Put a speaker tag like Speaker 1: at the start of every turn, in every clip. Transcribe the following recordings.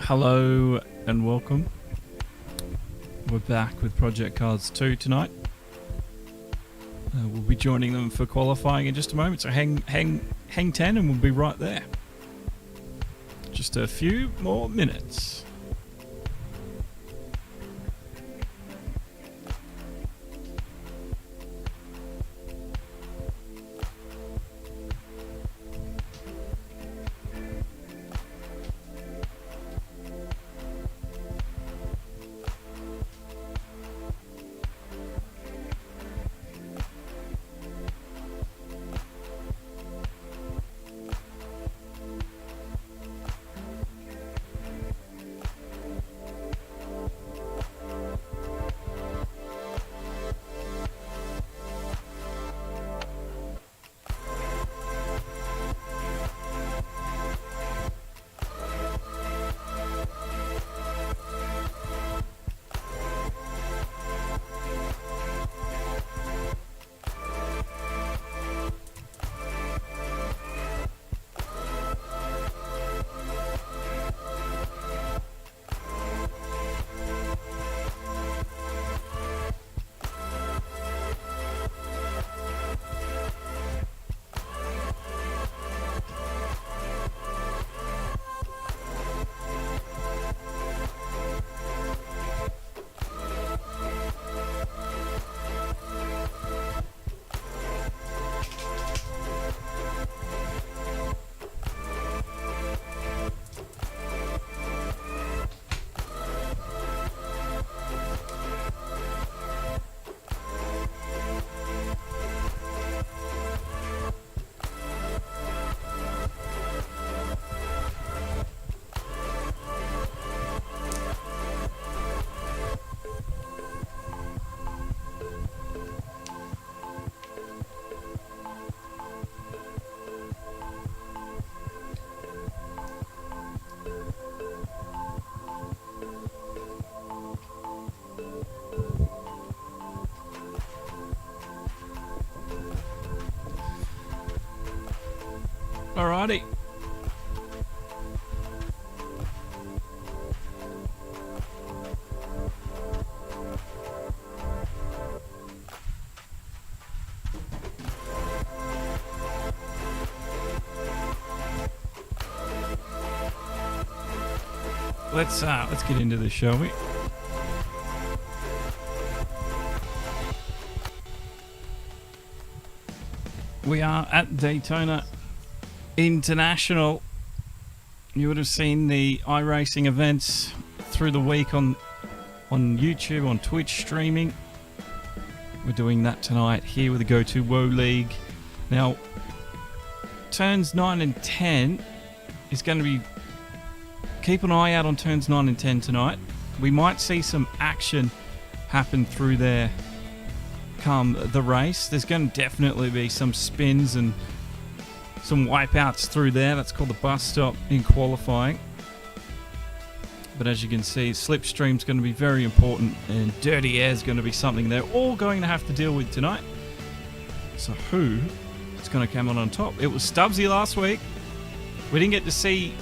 Speaker 1: Hello and welcome. We're back with Project Cars 2 tonight. We'll be joining them for qualifying in just a moment, so hang 10 and we'll be right there. Just a few more minutes. Alrighty. Let's get into this, shall we? We are at Daytona International. You would have seen the iRacing events through the week on YouTube, on Twitch streaming. We're doing that tonight here with the Go2Woah League. Now, turns 9 and 10 is going to be... Keep an eye out on turns 9 and 10 tonight. We might see some action happen through there come the race. There's going to definitely be some spins and some wipeouts through there. That's called the bus stop in qualifying. But as you can see, slipstream's going to be very important and dirty air is going to be something they're all going to have to deal with tonight. So who is going to come on top? It was Stubbsy last week. We didn't get to see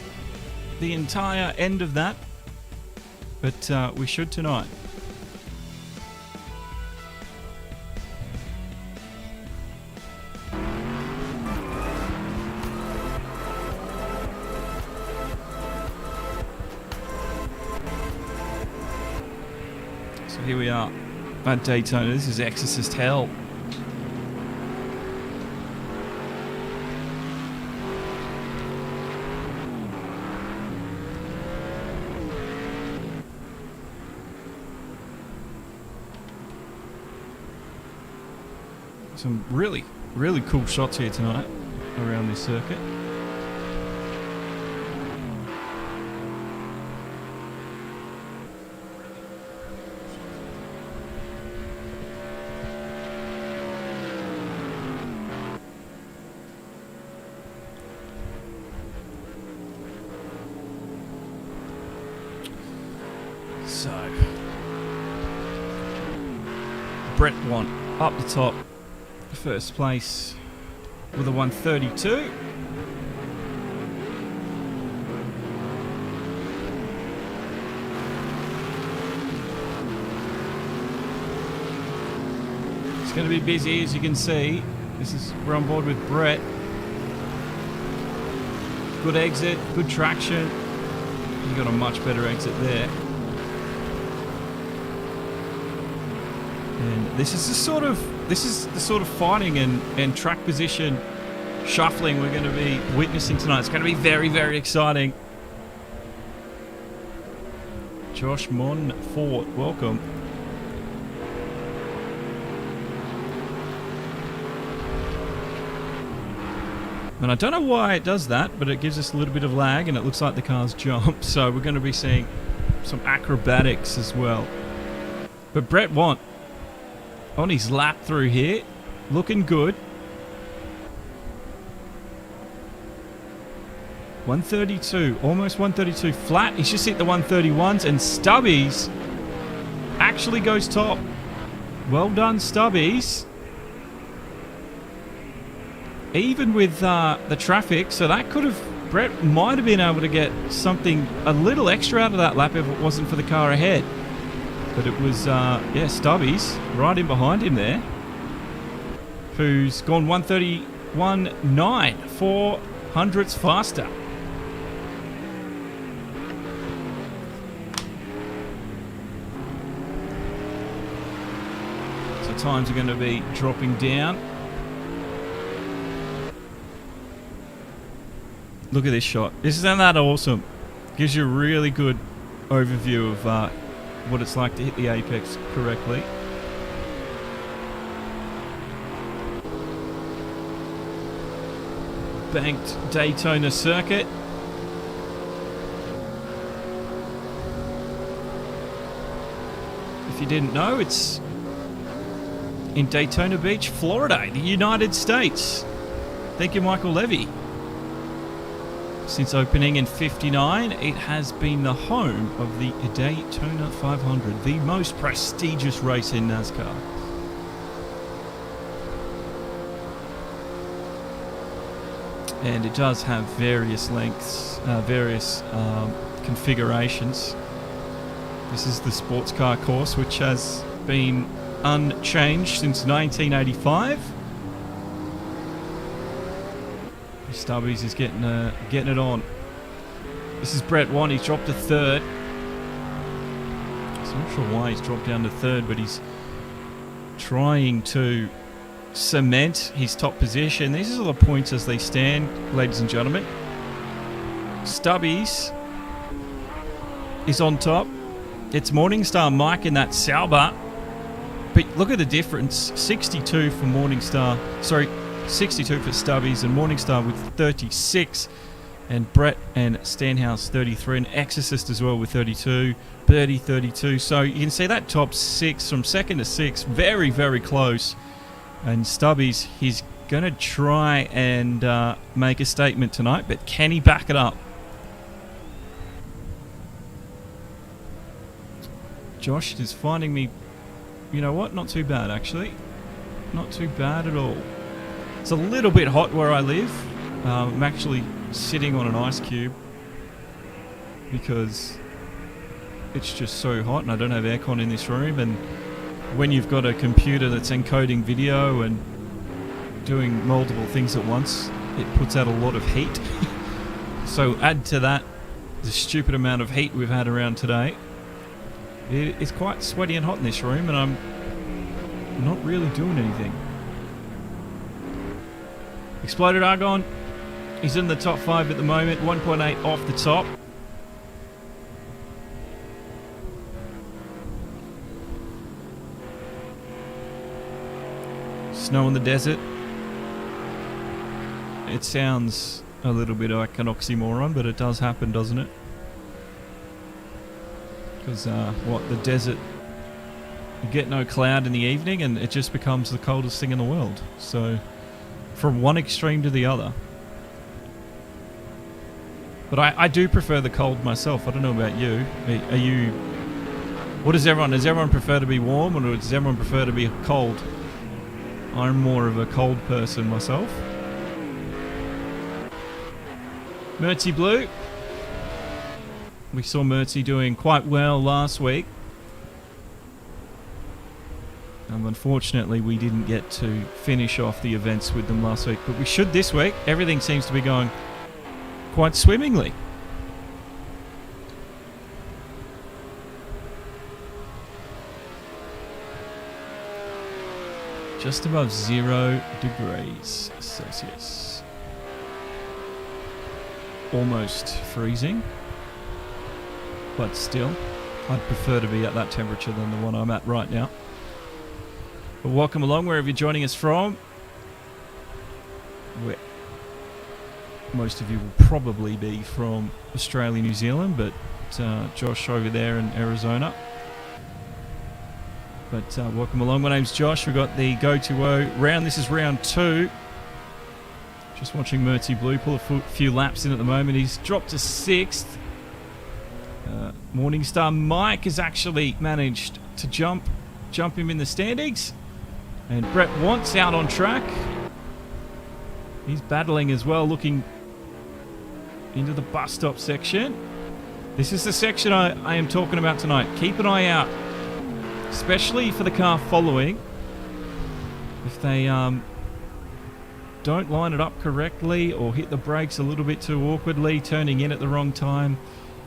Speaker 1: the entire end of that, but we should tonight. So here we are at Daytona. This is Exorcist Hell. Some really, really cool shots here tonight around this circuit. So, Brettwant up the top. First place with a 132. going to be busy, as you can see. We're on board with Brett. Good exit, good traction. You got a much better exit there. And this is the sort of fighting and track position shuffling we're going to be witnessing tonight. It's going to be very, very exciting. Josh Monfort, welcome. And I don't know why it does that, but it gives us a little bit of lag and it looks like the car's jump. So we're going to be seeing some acrobatics as well. But Brettwant on his lap through here, looking good. 132, almost 132 flat. He's just hit the 131s, and Stubbies actually goes top. Well done, Stubbies. Even with the traffic, so that could have, Brett might have been able to get something a little extra out of that lap if it wasn't for the car ahead. But it was, yeah, Stubbies right in behind him there, who's gone 131.9, 4 hundredths faster. So times are going to be dropping down. Look at this shot. Isn't that awesome? Gives you a really good overview of what it's like to hit the apex correctly. Banked Daytona circuit. If you didn't know, it's in Daytona Beach, Florida, the United States. Thank you, Michael Levy. Since opening in '59, it has been the home of the Daytona 500, the most prestigious race in NASCAR. And it does have various lengths, various configurations. This is the sports car course, which has been unchanged since 1985. Stubbies is getting it on. This is Brettwant. He's dropped to third. So I'm not sure why he's dropped down to third, but he's trying to cement his top position. These are the points as they stand, ladies and gentlemen. Stubbies is on top. It's Morningstar-Mike in that Sauber. But look at the difference. 62 for Morningstar. Sorry, 62 for Stubbies, and Morningstar with 36, and Brett and Stanhouse 33, and Exorcist as well with 32, Birdie 32. So you can see that top six from second to sixth, very, very close. And Stubbies, he's going to try and make a statement tonight, but can he back it up? Josh is finding me, you know what, not too bad actually. Not too bad at all. It's a little bit hot where I live. I'm actually sitting on an ice cube because it's just so hot and I don't have aircon in this room, and when you've got a computer that's encoding video and doing multiple things at once, it puts out a lot of heat. So add to that the stupid amount of heat we've had around today. It's quite sweaty and hot in this room, and I'm not really doing anything. Exploded Argon, he's in the top 5 at the moment, 1.8 off the top. Snow in the desert. It sounds a little bit like an oxymoron, but it does happen, doesn't it? Because, the desert, you get no cloud in the evening and it just becomes the coldest thing in the world. So, from one extreme to the other. But I do prefer the cold myself. I don't know about you. Are you... What does everyone prefer to be warm, or does everyone prefer to be cold? I'm more of a cold person myself. Mertzy Blue. We saw Mertzy doing quite well last week. Unfortunately, we didn't get to finish off the events with them last week, but we should this week. Everything seems to be going quite swimmingly. Just above 0 degrees Celsius. Almost freezing, but still, I'd prefer to be at that temperature than the one I'm at right now. But welcome along wherever you're joining us from. Where most of you will probably be from Australia, New Zealand, but Josh over there in Arizona. But welcome along. My name's Josh. We've got the Go2Woah round. This is round 2. Just watching Mertzy Blue pull a few laps in at the moment. He's dropped to 6th. Morningstar-Mike has actually managed to jump him in the standings. And Brettwant's out on track. He's battling as well, looking into the bus stop section. This is the section I am talking about tonight. Keep an eye out, especially for the car following. If they don't line it up correctly or hit the brakes a little bit too awkwardly, turning in at the wrong time,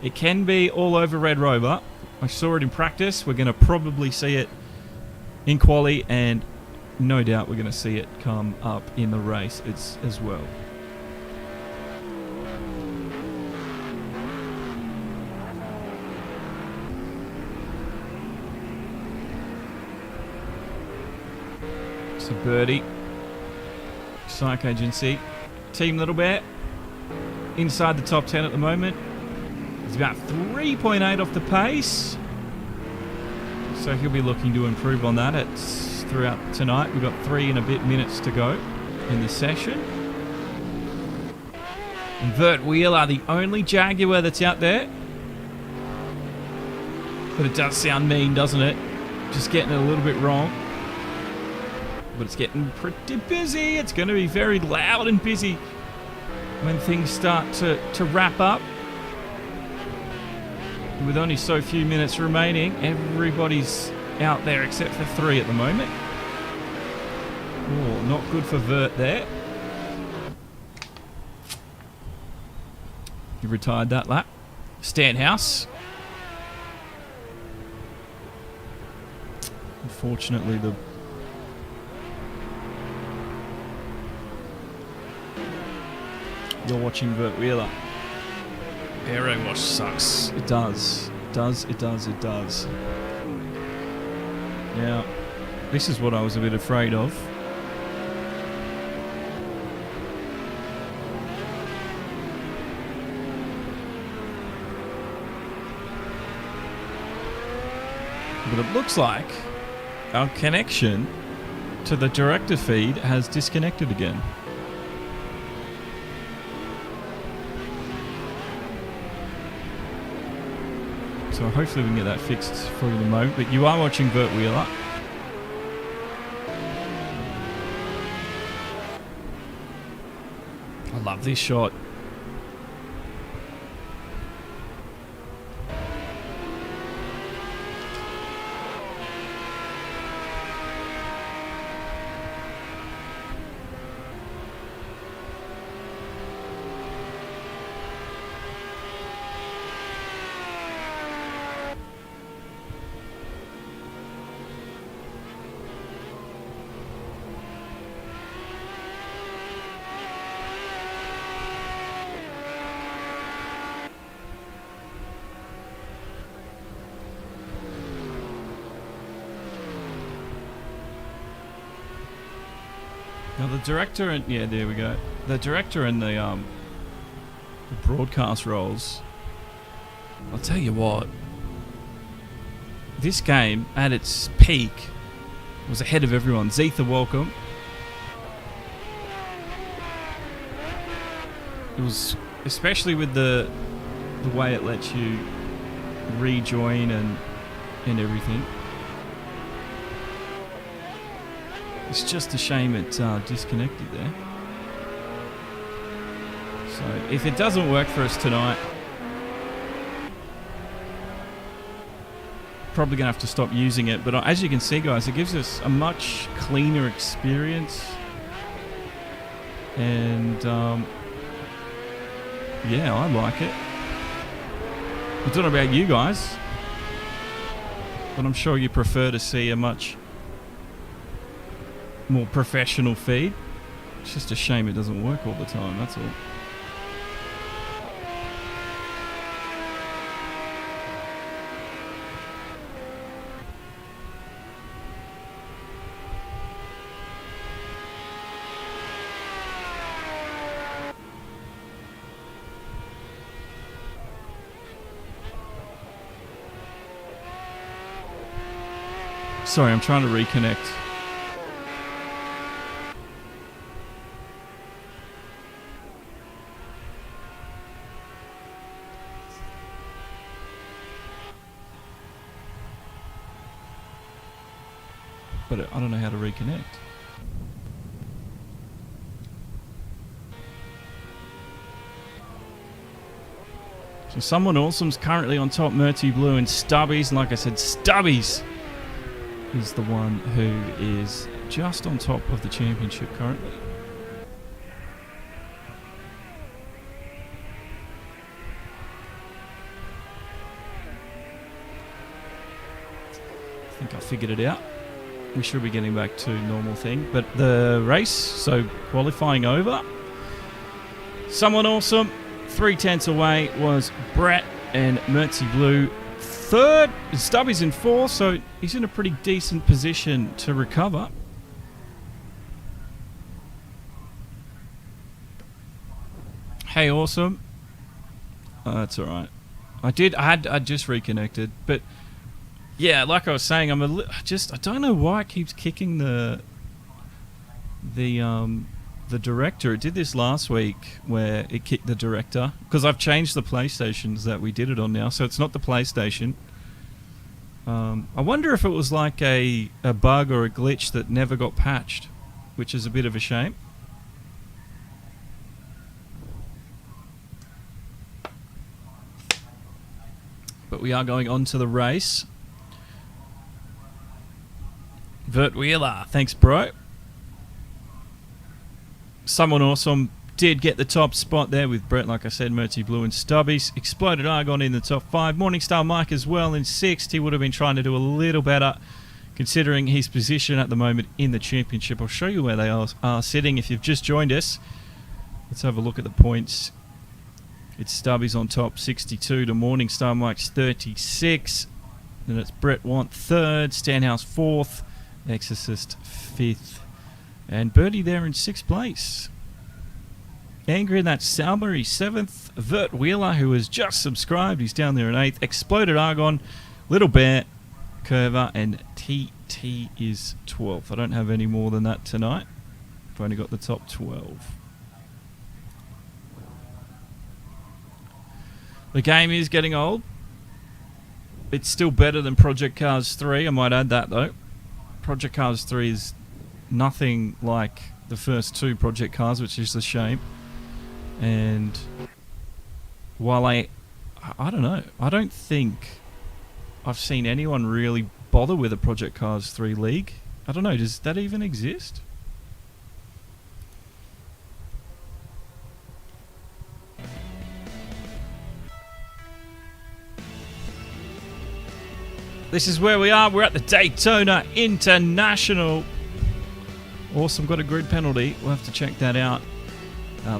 Speaker 1: it can be all over Red Rover. I saw it in practice. We're going to probably see it in quali, and no doubt we're going to see it come up in the race as well. So Birdie, Psych Agency, Team Little Bear, inside the top 10 at the moment. He's about 3.8 off the pace. So he'll be looking to improve on that throughout tonight. We've got 3 and a bit minutes to go in the session. And Vert Wheeler, the only Jaguar that's out there. But it does sound mean, doesn't it? Just getting it a little bit wrong. But it's getting pretty busy. It's going to be very loud and busy when things start to wrap up. With only so few minutes remaining, everybody's out there except for 3 at the moment. Oh, not good for Vert there. He retired that lap. Stanhouse. Unfortunately, you're watching Vert Wheeler. Aero wash sucks. It does. It does. Now, this is what I was a bit afraid of. But it looks like our connection to the director feed has disconnected again. So hopefully we can get that fixed for you in a moment. But you are watching Vert Wheeler. I love this shot. Now the director and there we go. The director and the broadcast roles. I'll tell you what. This game at its peak was ahead of everyone. Zetha, welcome. It was especially with the way it lets you rejoin and everything. It's just a shame it disconnected there. So if it doesn't work for us tonight, probably going to have to stop using it. But as you can see, guys, it gives us a much cleaner experience. And, yeah, I like it. I don't know about you guys, but I'm sure you prefer to see a much more professional feed. It's just a shame it doesn't work all the time, that's all. Sorry, I'm trying to reconnect. But I don't know how to reconnect. So someone awesome's currently on top, Murty Blue and Stubbies. And like I said, Stubbies is the one who is just on top of the championship currently. I think I figured it out. We should be getting back to normal thing. But the race, so qualifying over. Someone awesome, 3/10 away was Brett and Murtsy Blue. Third, Stubby's in fourth, so he's in a pretty decent position to recover. Hey, awesome. That's all right. I just reconnected, but yeah, like I was saying, I don't know why it keeps kicking the director. It did this last week where it kicked the director because I've changed the PlayStations that we did it on now, so it's not the PlayStation. I wonder if it was like a bug or a glitch that never got patched, which is a bit of a shame. But we are going on to the race. Vert Wheeler, thanks bro. Someone awesome did get the top spot there with Brett, like I said, Murty Blue and Stubbies. Exploded Argon in the top 5. Morningstar-Mike as well in 6th. He would have been trying to do a little better considering his position at the moment in the championship. I'll show you where they are sitting if you've just joined us. Let's have a look at the points. It's Stubbies on top, 62 to Morningstar-Mike's 36. Then it's Brettwant 3rd, Stanhouse 4th, Exorcist 5th. And Birdie there in 6th place. Angry, that's Salbury 7th. Vert Wheeler, who has just subscribed, he's down there in 8th. Exploded Argon, Little Bear, Curver, and TT is 12th. I don't have any more than that tonight. I've only got the top 12. The game is getting old. It's still better than Project Cars 3, I might add that though. Project Cars 3 is nothing like the first 2 Project Cars, which is a shame. And while I don't know, I don't think I've seen anyone really bother with a Project Cars 3 league. I don't know, does that even exist? This is where we are. We're at the Daytona International. Awesome, got a grid penalty. We'll have to check that out.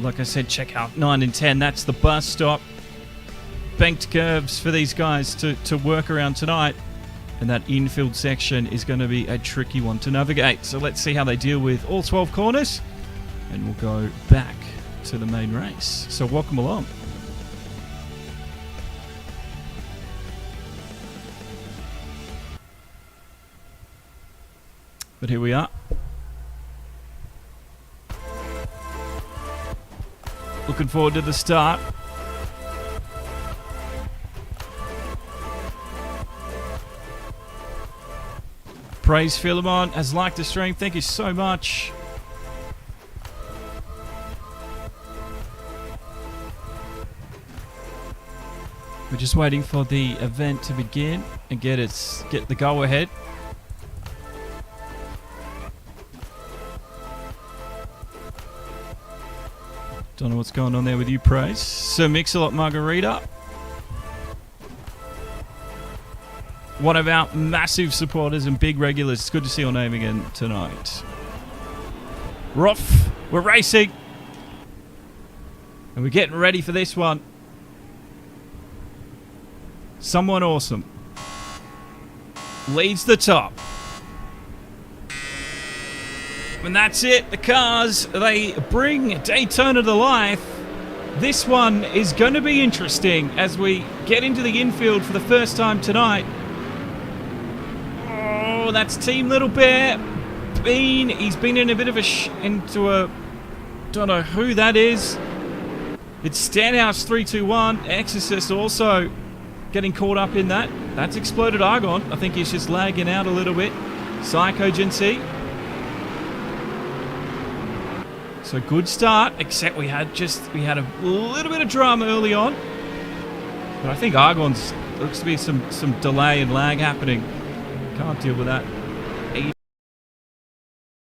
Speaker 1: Like I said, check out 9 and 10. That's the bus stop. Banked curves for these guys to work around tonight. And that infield section is going to be a tricky one to navigate. So let's see how they deal with all 12 corners. And we'll go back to the main race. So welcome along. But here we are. Looking forward to the start. Praise Philemon has liked the stream. Thank you so much. We're Just waiting for the event to begin and get the go ahead. Don't know what's going on there with you, Praise. Sir Mix-a-Lot Margarita. One of our massive supporters and big regulars. It's good to see your name again tonight. We're off. We're racing. And we're getting ready for this one. Someone awesome leads the top. And that's it. The cars, they bring Daytona to life. This one is going to be interesting as we get into the infield for the first time tonight. Oh, that's Team Little Bear. He's been in a bit of don't know who that is. It's Stanhouse 321. Exorcist also getting caught up in that. That's Exploded Argon. I think he's just lagging out a little bit. Psycho Gency. So good start, except we had a little bit of drama early on. But I think Argon's looks to be some delay and lag happening. Can't deal with that.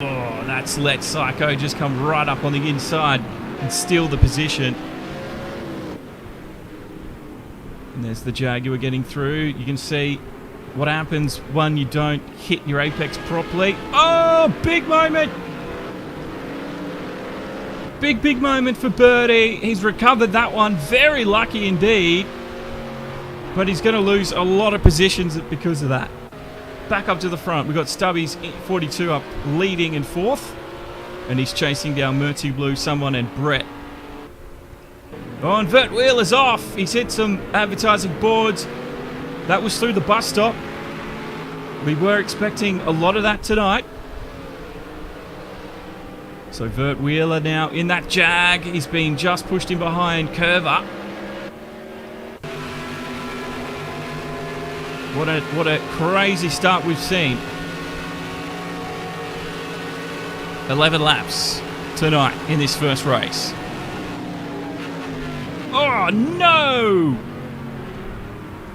Speaker 1: Oh, that's let Psycho just come right up on the inside and steal the position. And there's the Jaguar getting through. You can see what happens when you don't hit your apex properly. Oh, big moment. Big moment for Birdie. He's recovered that one. Very lucky indeed. But he's going to lose a lot of positions because of that. Back up to the front. We've got Stubbies 42 up leading in fourth. And he's chasing down Merty Blue, someone, and Brett. Oh, and Vert Wheeler's off. He's hit some advertising boards. That was through the bus stop. We were expecting a lot of that tonight. So Vert Wheeler now in that Jag. He's been just pushed in behind Curver. What a crazy start we've seen. 11 laps tonight in this first race. Oh, no!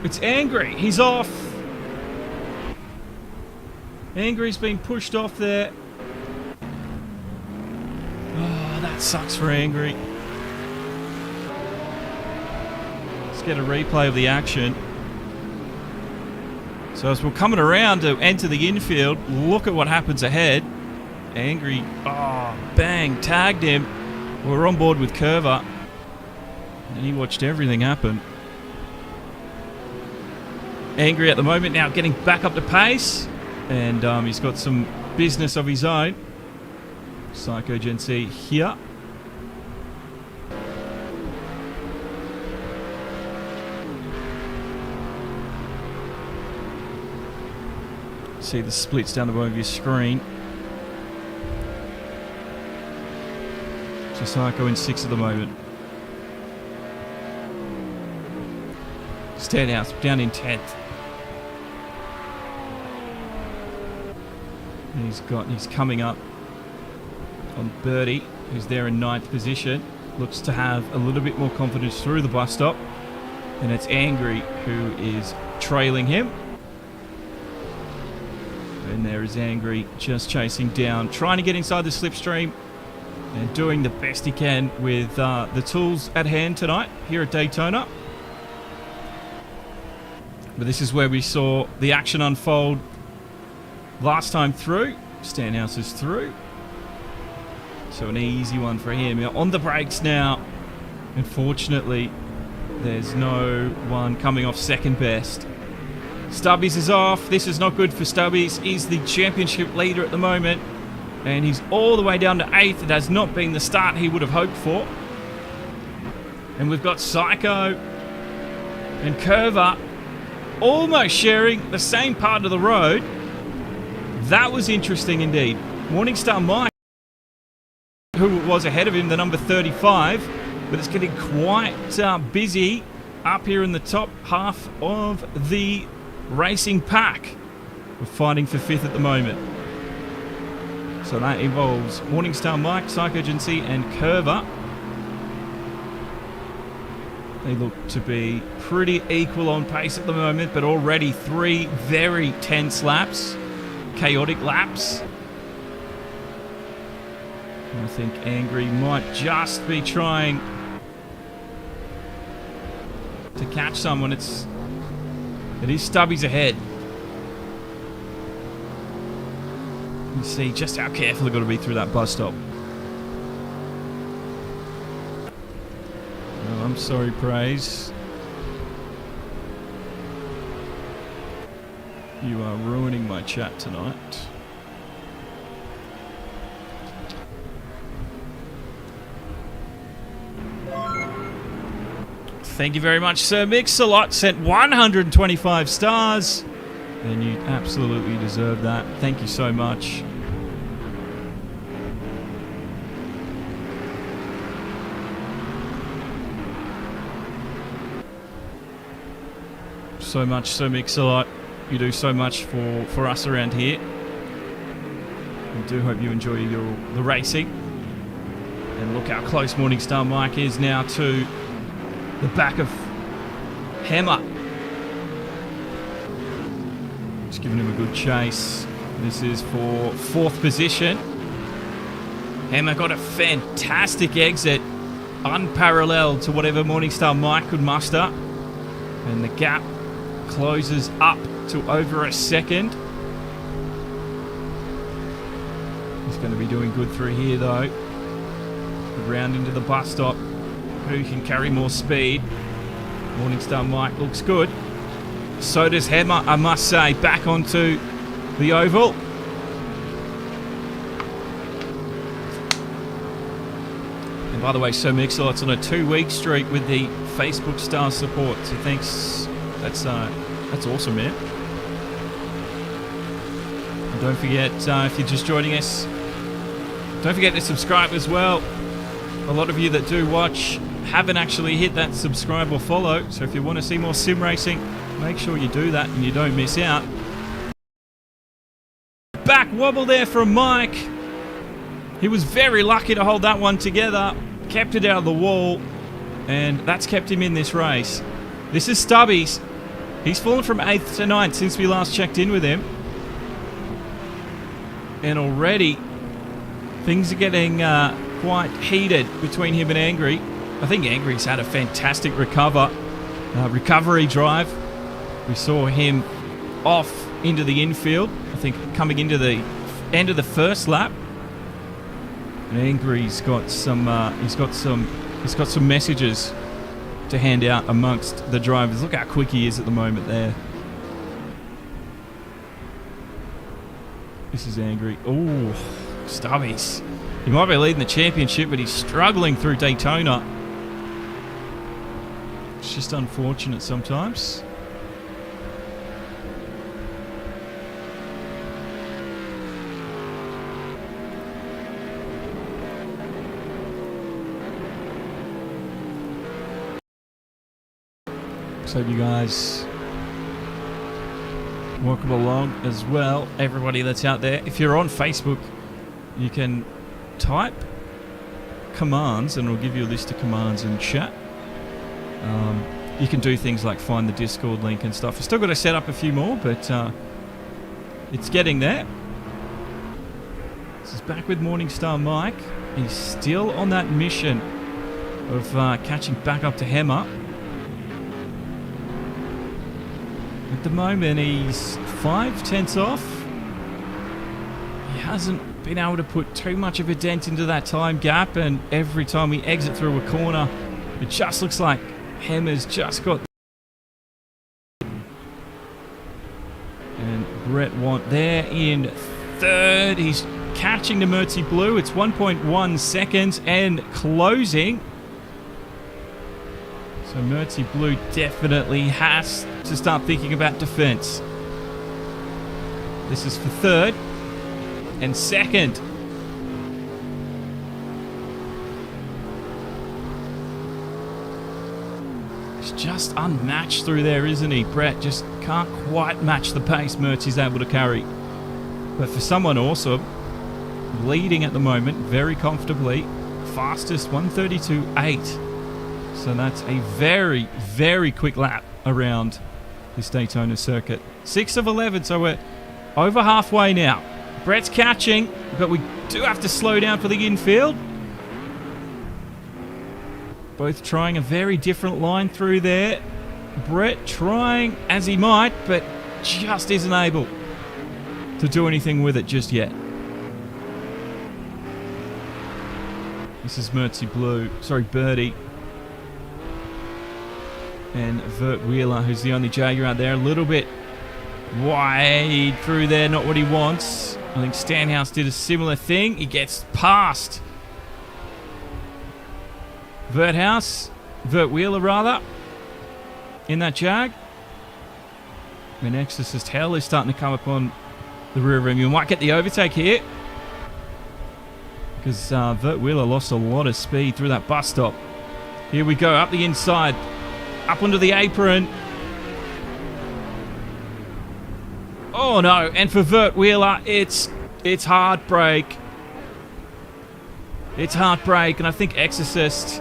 Speaker 1: It's Angry. He's off. Angry's been pushed off there. Oh, that sucks for Angry. Let's get a replay of the action. So as we're coming around to enter the infield, look at what happens ahead. Angry, oh, bang, tagged him. We're on board with Curver. And he watched everything happen. Angry at the moment now getting back up to pace. And he's got some business of his own. Psycho Gency here. See the splits down the bottom of your screen. So Psycho in 6th at the moment. Stanhouse down in 10th. And he's coming up on Birdie, who's there in 9th position. Looks to have a little bit more confidence through the bus stop. And it's Angry who is trailing him. And there is Angry just chasing down, trying to get inside the slipstream and doing the best he can with the tools at hand tonight here at Daytona. But this is where we saw the action unfold last time through. Stanhouse is through. So an easy one for him. Now on the brakes now. Unfortunately, there's no one coming off second best. Stubbies is off. This is not good for Stubbies. He's the championship leader at the moment. And he's all the way down to 8th. It has not been the start he would have hoped for. And we've got Psycho and Curver almost sharing the same part of the road. That was interesting indeed. morningstar-mike, who was ahead of him, the number 35, but it's getting quite busy up here in the top half of the racing pack. We're fighting for 5th at the moment. So that involves morningstar-mike, Psycho Gency, and Curver. They look to be pretty equal on pace at the moment, but already 3 very tense laps, chaotic laps. I think Angry might just be trying to catch someone. It is Stubbies ahead. You see just how careful they've got to be through that bus stop. Oh, I'm sorry, Praise. You are ruining my chat tonight. Thank you very much, Sir Mix-a-Lot. Sent 125 stars. And you absolutely deserve that. Thank you so much. So much, Sir Mix-a-Lot. You do so much for us around here. We do hope you enjoy the racing. And look how close morningstar-mike is now to the back of Hammer. Just giving him a good chase. This is for 4th position. Hammer got a fantastic exit, unparalleled to whatever morningstar-mike could muster. And the gap closes up to over a second. He's going to be doing good through here though. Around into the bus stop. Who can carry more speed? morningstar-mike looks good. So does Hammer, I must say. Back onto the oval. And by the way, Sir Mix-a-Lot's on a 2-week streak with the Facebook star support. So thanks. That's awesome, man. And don't forget, if you're just joining us, don't forget to subscribe as well. A lot of you that do watch haven't actually hit that subscribe or follow, so if you want to see more sim racing, make sure you do that and you don't miss out. Back wobble there from Mike. He was very lucky to hold that one together, kept it out of the wall, and that's kept him in this race. This is Stubbies. He's fallen from 8th to 9th since we last checked in with him. And already things are getting quite heated between him and Angry. I think Angry's had a fantastic recovery drive. We saw him off into the infield, I think coming into the end of the first lap. And Angry's got some messages to hand out amongst the drivers. Look how quick he is at the moment there. This is Angry. Oh, Stubbies. He might be leading the championship, but he's struggling through Daytona. It's just unfortunate sometimes. So you guys welcome along as well, everybody that's out there. If you're on Facebook, you can type commands and it'll give you a list of commands in chat. You can do things like find the Discord link and stuff. I've still got to set up a few more, but it's getting there. This is back with morningstar-mike. He's still on that mission of catching back up to Hammer. At the moment, he's 5/10 off. He hasn't been able to put too much of a dent into that time gap, and every time we exit through a corner, it just looks like Hammer's just got. And Brettwant there in 3rd. He's catching the Mertzy Blue. It's 1.1 seconds and closing. So Mertzy Blue definitely has to start thinking about defense. This is for 3rd and 2nd. He's just unmatched through there, isn't he? Brett just can't quite match the pace Mertzy's able to carry. But for someone awesome, leading at the moment very comfortably, fastest 132.8. So that's a very, very quick lap around this Daytona circuit. 6 of 11, so we're over halfway now. Brett's catching, but we do have to slow down for the infield. Both trying a very different line through there. Brett trying as he might, but just isn't able to do anything with it just yet. This is Birdie. And Vert Wheeler, who's the only Jaguar out there, a little bit wide through there, not what he wants. I think Stanhouse did a similar thing. He gets past Vert Wheeler rather, in that Jag. And Exorcist Hell is starting to come up on the rear rim. You might get the overtake here, because Vert Wheeler lost a lot of speed through that bus stop. Here we go, up the inside, up onto the apron. Oh no, and for Vert Wheeler, it's heartbreak. It's heartbreak, and I think Exorcist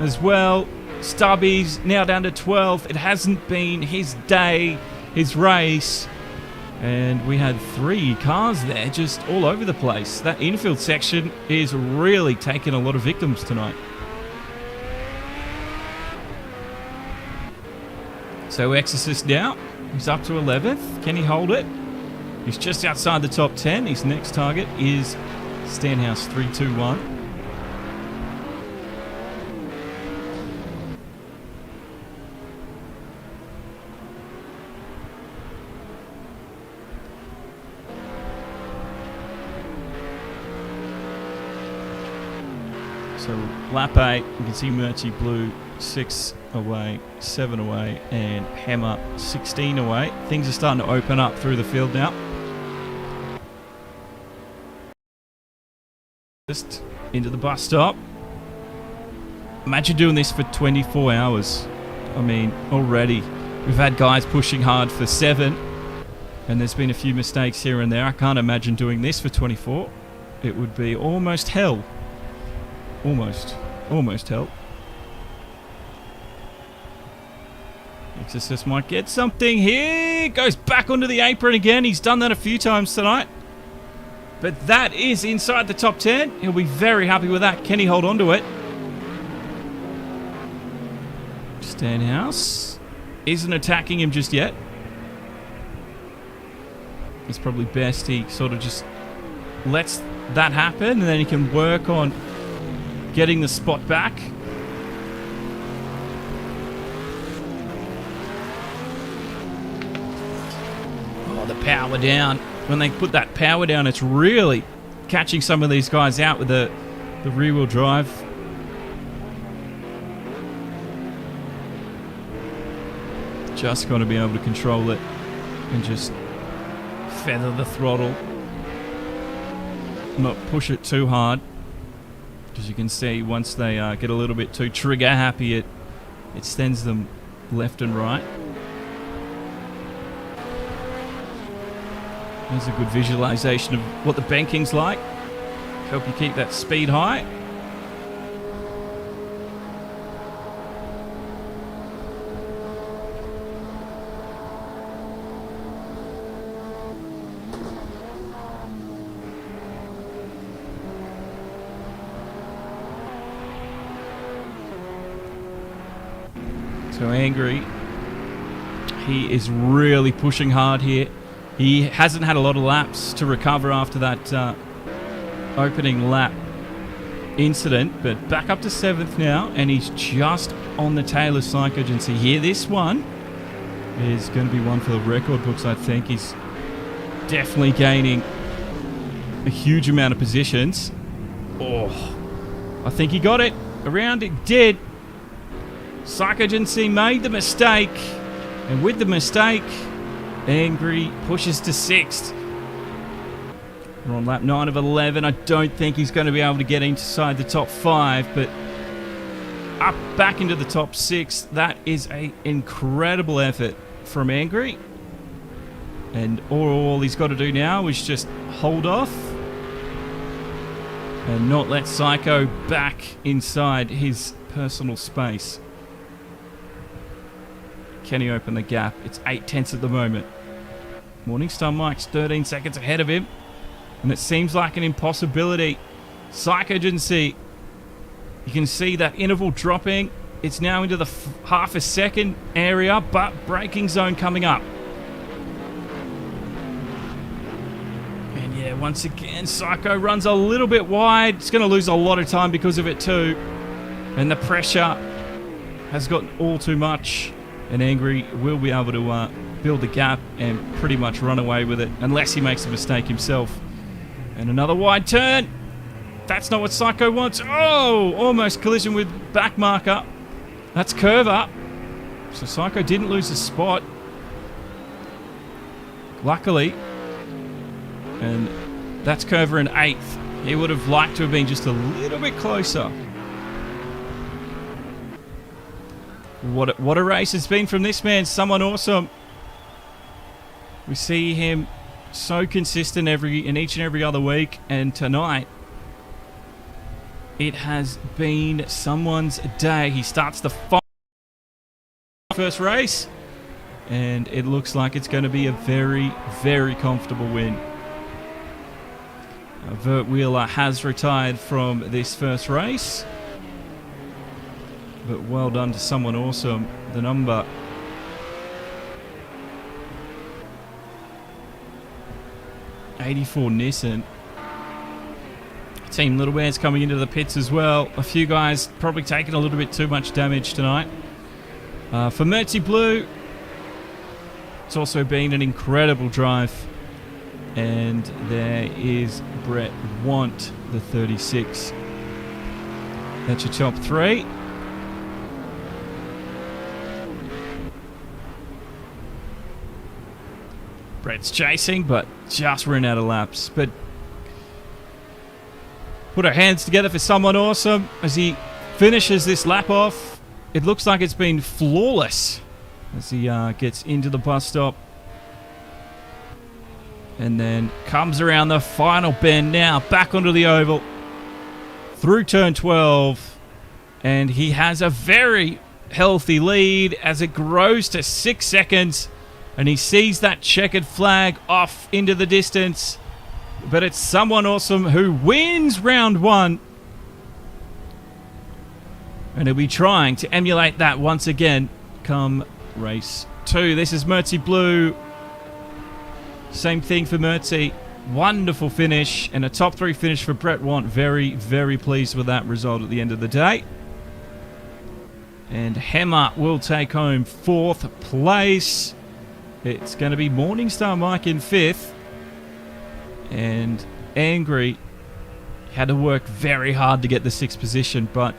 Speaker 1: as well. Stubbies now down to 12th. It hasn't been his day, his race. And we had 3 cars there just all over the place. That infield section is really taking a lot of victims tonight. So Exorcist now, he's up to 11th. Can he hold it? He's just outside the top 10. His next target is Stanhouse 321. So lap 8, you can see Murchie Blue 6 away, 7 away, and Hammer 16 away. Things are starting to open up through the field now. Just into the bus stop. Imagine doing this for 24 hours. I mean, already we've had guys pushing hard for 7, and there's been a few mistakes here and there. I can't imagine doing this for 24. It would be almost hell. Almost hell. Exorcist might get something here. Goes back onto the apron again. He's done that a few times tonight. But that is inside the top 10. He'll be very happy with that. Can he hold on to it? Stanhouse isn't attacking him just yet. It's probably best he sort of just lets that happen, and then he can work on getting the spot back. Oh, the power down. When they put that power down, it's really catching some of these guys out with the rear-wheel drive. Just got to be able to control it and just feather the throttle. Not push it too hard. As you can see, once they get a little bit too trigger happy, it sends them left and right. There's a good visualization of what the banking's like. Help you keep that speed high. So Angry, he is really pushing hard here. He hasn't had a lot of laps to recover after that opening lap incident, but back up to 7th now, and he's just on the tail of Psychogency here. This one is going to be one for the record books, I think. He's definitely gaining a huge amount of positions. Oh, I think he got it. Around it did. Psychogency made the mistake, and with the mistake, Angry pushes to 6th. We're on lap 9 of 11. I don't think he's going to be able to get inside the top 5, but up back into the top 6. That is an incredible effort from Angry. And all he's got to do now is just hold off and not let Psycho back inside his personal space. Can he open the gap? It's 8/10 at the moment. Morningstar Mike's 13 seconds ahead of him. And it seems like an impossibility. Psychogency. You can see that interval dropping. It's now into the half a second area, but braking zone coming up. And yeah, once again, Psycho runs a little bit wide. It's going to lose a lot of time because of it too. And the pressure has gotten all too much. And Angry will be able to build the gap and pretty much run away with it, unless he makes a mistake himself. And another wide turn. That's not what Psycho wants. Oh, almost collision with back marker. That's Curver. So Psycho didn't lose a spot. Luckily. And that's Curver in 8th. He would have liked to have been just a little bit closer. What a race it's been from this man. Someone awesome. We see him so consistent in each and every other week. And tonight, it has been someone's day. He starts the first race. And it looks like it's going to be a very, very comfortable win. Vert Wheeler has retired from this first race. But well done to someone awesome. The number 84 Nissan. Team Little Bears coming into the pits as well. A few guys probably taking a little bit too much damage tonight. For Mertzy Blue, it's also been an incredible drive. And there is Brettwant, the 36. That's your top 3. Brett's chasing, but just ran out of laps. But put our hands together for someone awesome as he finishes this lap off. It looks like it's been flawless as he gets into the bus stop. And then comes around the final bend now, back onto the oval. Through turn 12. And he has a very healthy lead as it grows to 6 seconds. And he sees that checkered flag off into the distance. But it's someone awesome who wins round 1. And he'll be trying to emulate that once again come race 2. This is Mertzy Blue. Same thing for Mertzy. Wonderful finish. And a top 3 finish for Brettwant. Very, very pleased with that result at the end of the day. And Hammer will take home 4th place. It's going to be Morningstar-Mike in 5th. And Angry had to work very hard to get the 6th position. But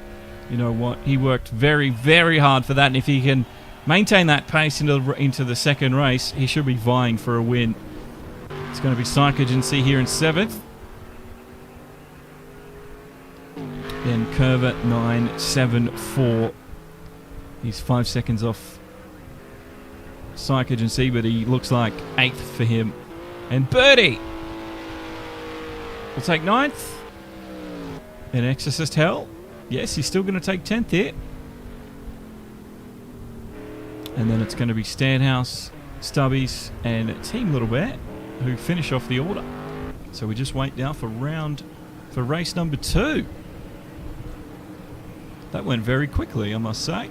Speaker 1: you know what? He worked very, very hard for that. And if he can maintain that pace into the second race, he should be vying for a win. It's going to be Psychogency here in 7th. Then Curver 974. He's 5 seconds off Psychogency, but he looks like 8th for him. And Birdie will take 9th. And Exorcist Hell, yes, he's still going to take 10th here. And then it's going to be Stanhouse, Stubbies, and Team Little Bear who finish off the order. So we just wait now for race number 2. That went very quickly, I must say.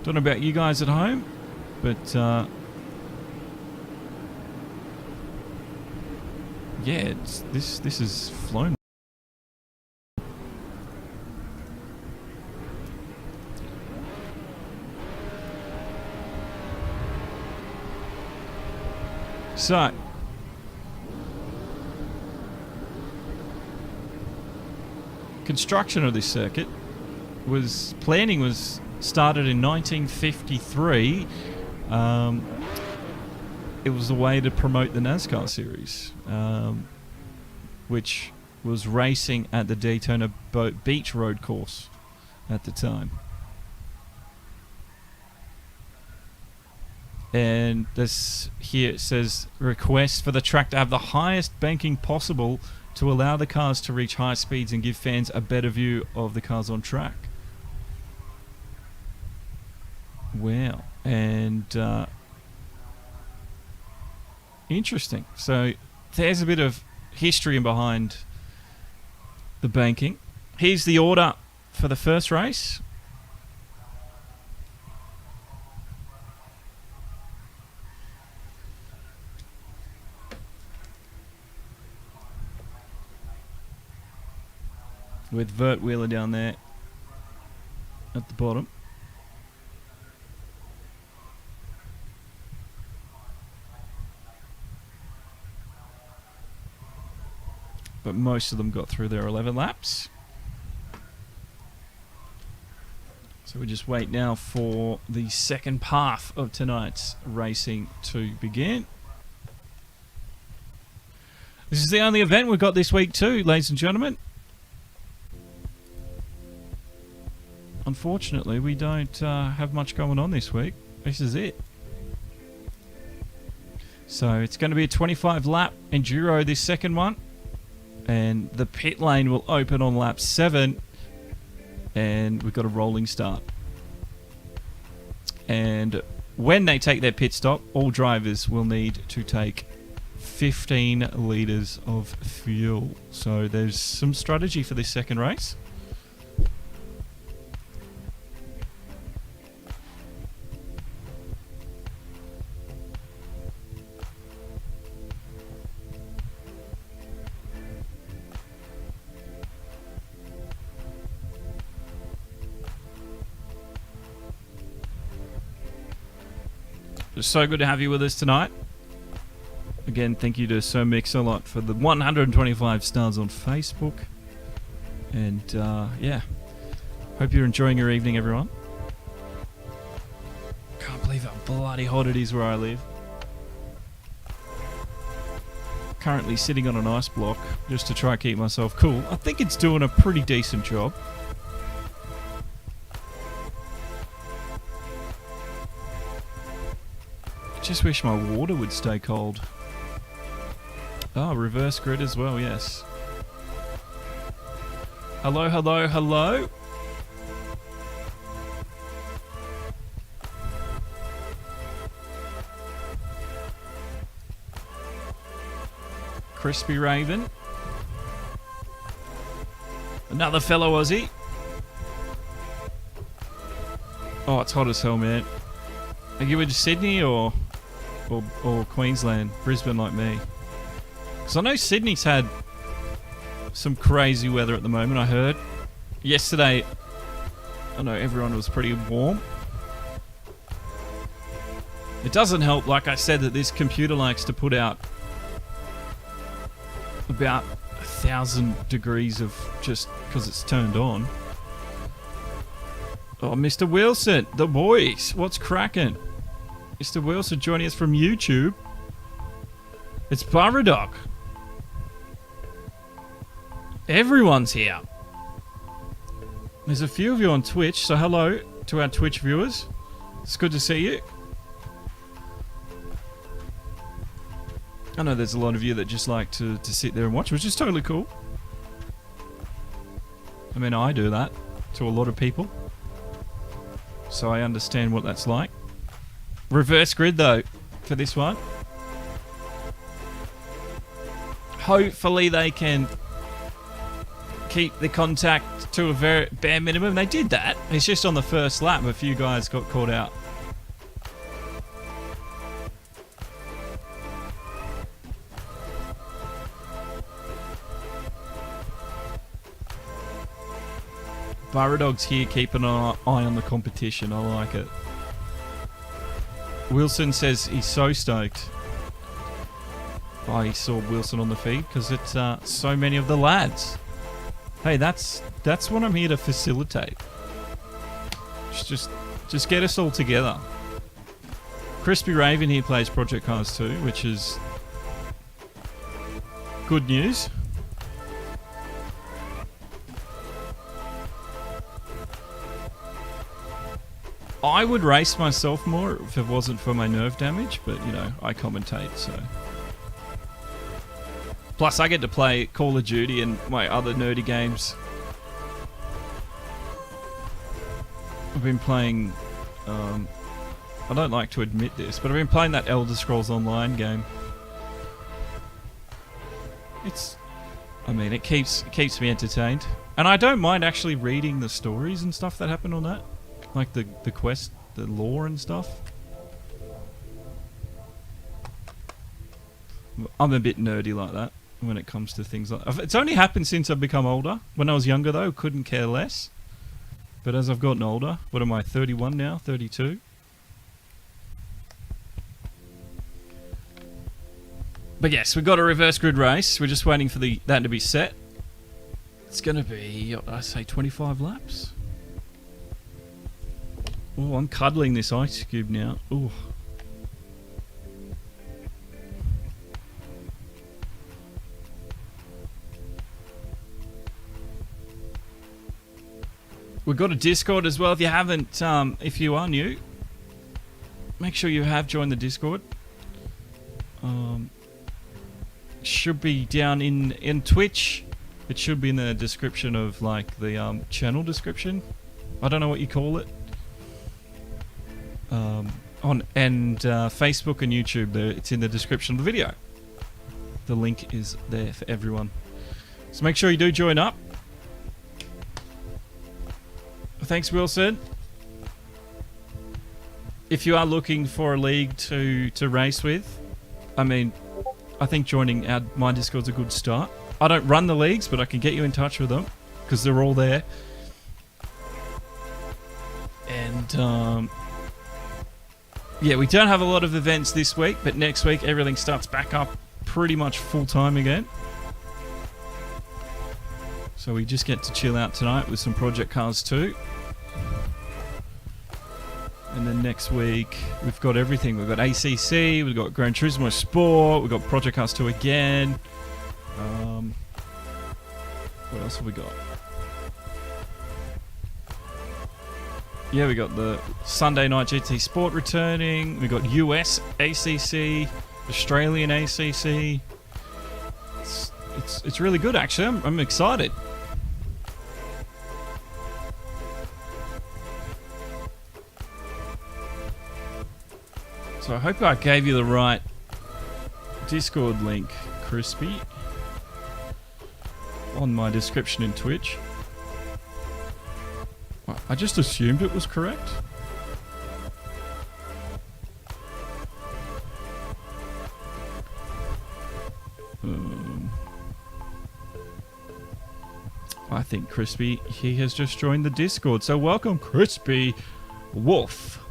Speaker 1: Don't know about you guys at home, but yeah, this is flown. So construction of this circuit was started in 1953. It was a way to promote the NASCAR series, which was racing at the Daytona Beach Road course at the time. And this here it says request for the track to have the highest banking possible to allow the cars to reach high speeds and give fans a better view of the cars on track. Wow. And interesting. So there's a bit of history behind the banking. Here's the order for the first race. With Vert Wheeler down there at the bottom. But most of them got through their 11 laps. So we just wait now for the second half of tonight's racing to begin. This is the only event we've got this week too, ladies and gentlemen. Unfortunately, we don't have much going on this week. This is it. So it's going to be a 25 lap enduro, this second one. And the pit lane will open on lap 7. And we've got a rolling start. And when they take their pit stop, all drivers will need to take 15 litres of fuel. So there's some strategy for this second race. It's so good to have you with us tonight. Again, thank you to Sir Mix a lot for the 125 stars on Facebook. And yeah, hope you're enjoying your evening, everyone. Can't believe how bloody hot it is where I live. Currently sitting on an ice block just to try and keep myself cool. I think it's doing a pretty decent job. Just wish my water would stay cold. Oh, reverse grid as well, yes. Hello, hello, hello. Crispy Raven. Another fellow Aussie. Oh, it's hot as hell, man. Are you in Sydney or Queensland, Brisbane like me? Because I know Sydney's had some crazy weather at the moment, I heard. Yesterday, I know everyone was pretty warm. It doesn't help, like I said, that this computer likes to put out about 1,000 degrees of just because it's turned on. Oh, Mr. Wilson, the boys, what's cracking? Mr. Wilson joining us from YouTube. It's Baradoc. Everyone's here. There's a few of you on Twitch, so hello to our Twitch viewers. It's good to see you. I know there's a lot of you that just like to sit there and watch, which is totally cool. I mean, I do that to a lot of people. So I understand what that's like. Reverse grid though for this one. Hopefully they can keep the contact to a very bare minimum. They did that. It's just on the first lap a few guys got caught out. Baradog's here keeping an eye on the competition. I like it. Wilson says he's so stoked. Oh, he saw Wilson on the feed because it's so many of the lads. Hey, that's what I'm here to facilitate. Just get us all together. Crispy Raven here plays Project Cars 2, which is good news. I would race myself more if it wasn't for my nerve damage, but you know, I commentate, so. Plus, I get to play Call of Duty and my other nerdy games. I've been playing I don't like to admit this, but I've been playing that Elder Scrolls Online game. It keeps me entertained. And I don't mind actually reading the stories and stuff that happen on that. Like the quest, the lore and stuff. I'm a bit nerdy like that when it comes to things like that. It's only happened since I've become older. When I was younger though, couldn't care less. But as I've gotten older, what am I, 31 now? 32? But yes, we've got a reverse grid race. We're just waiting for that to be set. It's going to be, I say, 25 laps. Oh, I'm cuddling this ice cube now. Ooh. We've got a Discord as well. If you haven't, if you are new, make sure you have joined the Discord. Should be down in Twitch. It should be in the description of like the channel description. I don't know what you call it. Facebook and YouTube, it's in the description of the video. The link is there for everyone. So make sure you do join up. Thanks, Wilson. If you are looking for a league to race with, I think joining my Discord's a good start. I don't run the leagues, but I can get you in touch with them because they're all there. And yeah, we don't have a lot of events this week, but next week everything starts back up pretty much full time again. So we just get to chill out tonight with some Project Cars 2. And then next week, we've got everything. We've got ACC, we've got Gran Turismo Sport, we've got Project Cars 2 again. What else have we got? Yeah, we got the Sunday Night GT Sport returning. We got US ACC, Australian ACC. It's really good, actually. I'm excited. So I hope I gave you the right Discord link, Crispy, on my description in Twitch. Well, I just assumed it was correct. I think Crispy, he has just joined the Discord. So welcome, Crispy Wolf.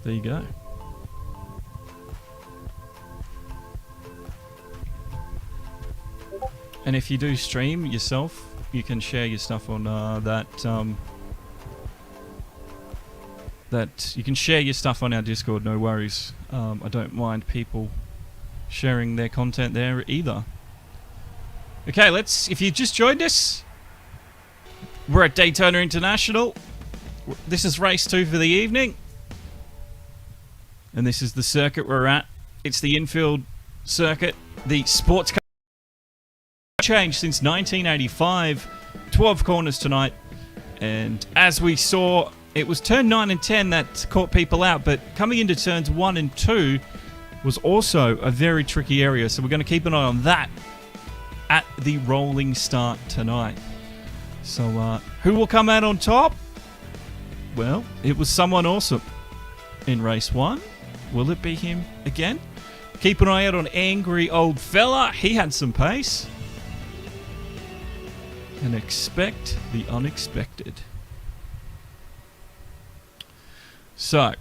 Speaker 1: There you go. And if you do stream yourself, you can share your stuff on you can share your stuff on our Discord, no worries. I don't mind people sharing their content there either. Okay, if you just joined us, we're at Daytona International. This is race 2 for the evening. And this is the circuit we're at. It's the infield circuit. The sports car changed since 1985. 12 corners tonight. And as we saw, it was turn 9 and 10 that caught people out. But coming into turns 1 and 2 was also a very tricky area. So we're going to keep an eye on that at the rolling start tonight. So who will come out on top? Well, it was someone awesome in race 1. Will it be him again? Keep an eye out on Angry Old Fella. He had some pace. And expect the unexpected. So,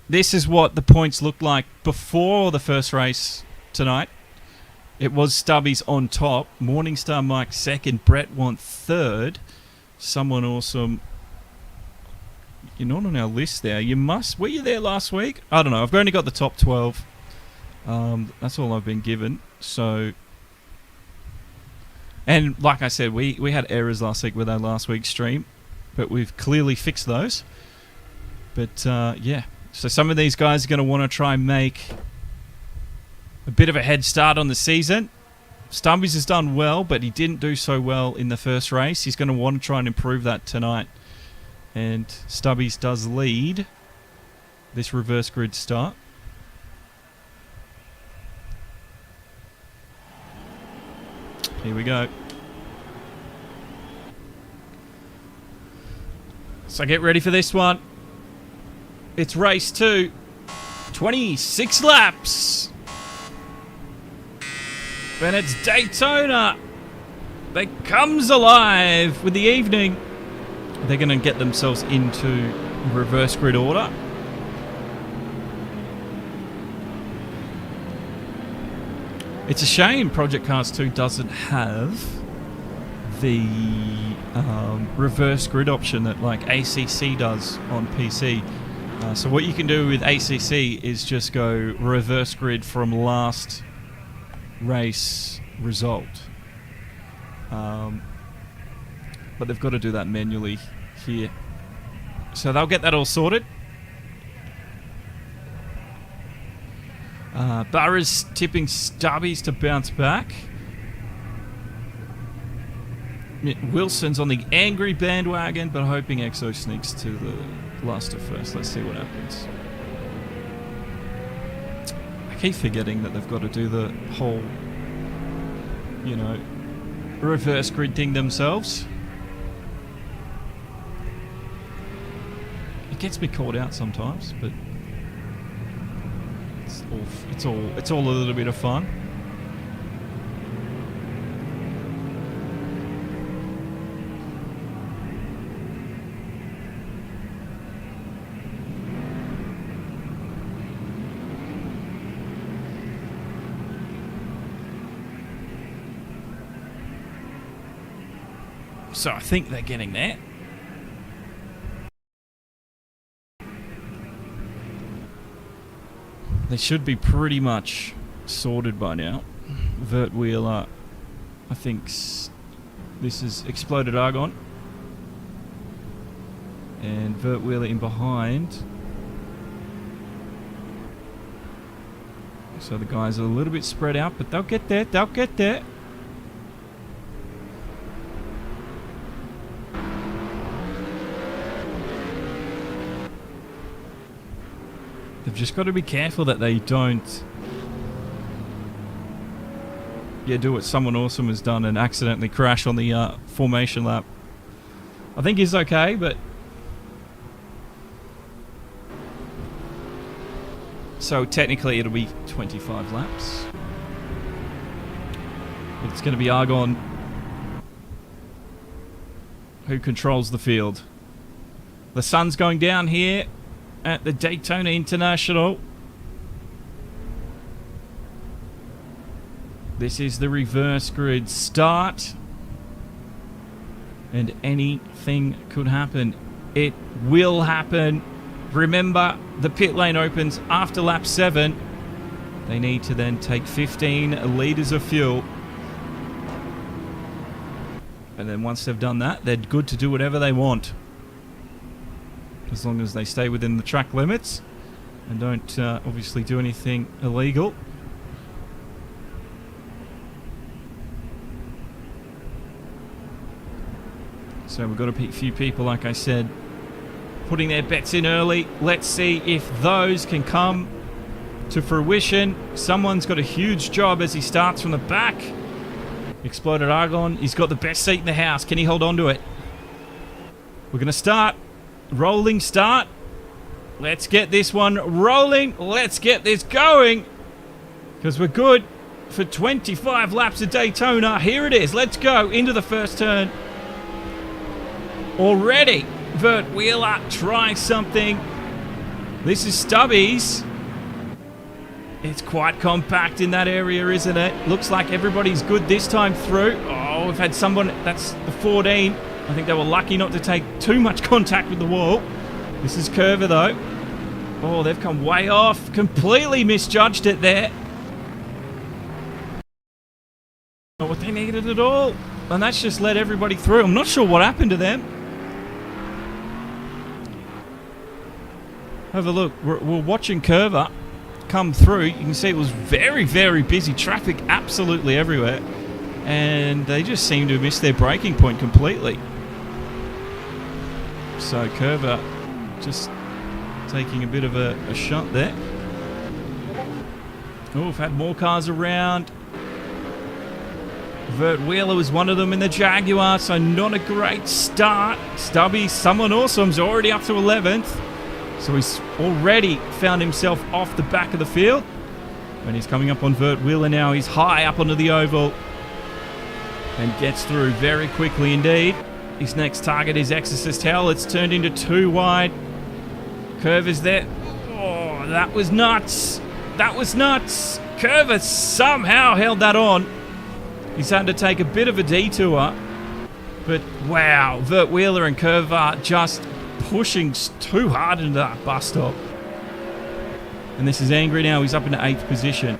Speaker 1: this is what the points looked like before the first race tonight. It was Stubbies on top. morningstar-mike second. Brettwant third. Someone awesome. You're not on our list there. Were you there last week? I don't know. I've only got the top 12. That's all I've been given. So, and like I said, we had errors last week with our last week's stream, but we've clearly fixed those. But yeah, so some of these guys are going to want to try and make a bit of a head start on the season. Stubbies has done well, but he didn't do so well in the first race. He's going to want to try and improve that tonight. And Stubbies does lead this reverse grid start. Here we go. So get ready for this one. It's race 2. 26 laps. And it's Daytona that comes alive with the evening. They're going to get themselves into reverse grid order. It's a shame Project Cars 2 doesn't have the reverse grid option that like ACC does on PC. So what you can do with ACC is just go reverse grid from last race result. But they've got to do that manually here. So they'll get that all sorted. Barra's tipping Stubbies to bounce back. Wilson's on the angry bandwagon, but hoping Exo sneaks to the last of first. Let's see what happens. I keep forgetting that they've got to do the whole, you know, reverse grid thing themselves. It gets me caught out sometimes, but it's all a little bit of fun. So I think they're getting there. They should be pretty much sorted by now. Vert Wheeler, I think this is Exploded Argon. And Vert Wheeler in behind. So the guys are a little bit spread out, but they'll get there, they'll get there. They've just got to be careful that they don't do what someone awesome has done and accidentally crash on the formation lap. I think he's okay, but... So technically it'll be 25 laps. It's going to be Argon who controls the field. The sun's going down here at the Daytona International. This is the reverse grid start. And anything could happen. It will happen. Remember, the pit lane opens after lap 7. They need to then take 15 litres of fuel. And then once they've done that, they're good to do whatever they want. As long as they stay within the track limits and don't obviously do anything illegal. So we've got a few people, like I said, putting their bets in early. Let's see if those can come to fruition. Someone's got a huge job as he starts from the back. Exploded Argon, he's got the best seat in the house. Can he hold on to it? We're going to start. Rolling start. Let's get this one rolling. Let's get this going. Because we're good for 25 laps of Daytona. Here it is. Let's go into the first turn. Already, Vert Wheeler tries something. This is Stubbies. It's quite compact in that area, isn't it? Looks like everybody's good this time through. Oh, we've had someone, that's the 14. I think they were lucky not to take too much contact with the wall. This is Curver, though. Oh, they've come way off. Completely misjudged it there. Not what they needed at all. And that's just let everybody through. I'm not sure what happened to them. Have a look. We're watching Curver come through. You can see it was very, very busy. Traffic absolutely everywhere. and they just seem to have missed their braking point completely. So Curver just taking a bit of a shot there. Oh, we've had more cars around. Vert Wheeler was one of them in the Jaguar, so not a great start. Stubbies, someone awesome's already up to 11th. So he's already found himself off the back of the field. And he's coming up on Vert Wheeler now. He's high up onto the oval and gets through very quickly indeed. His next target is Exorcist Hell. It's turned into 2 wide. Curver's there. Oh, that was nuts. That was nuts. Curver somehow held that on. He's had to take a bit of a detour. But wow, Vert Wheeler and Curver just pushing too hard into that bus stop. And this is Angry now. He's up into 8th position.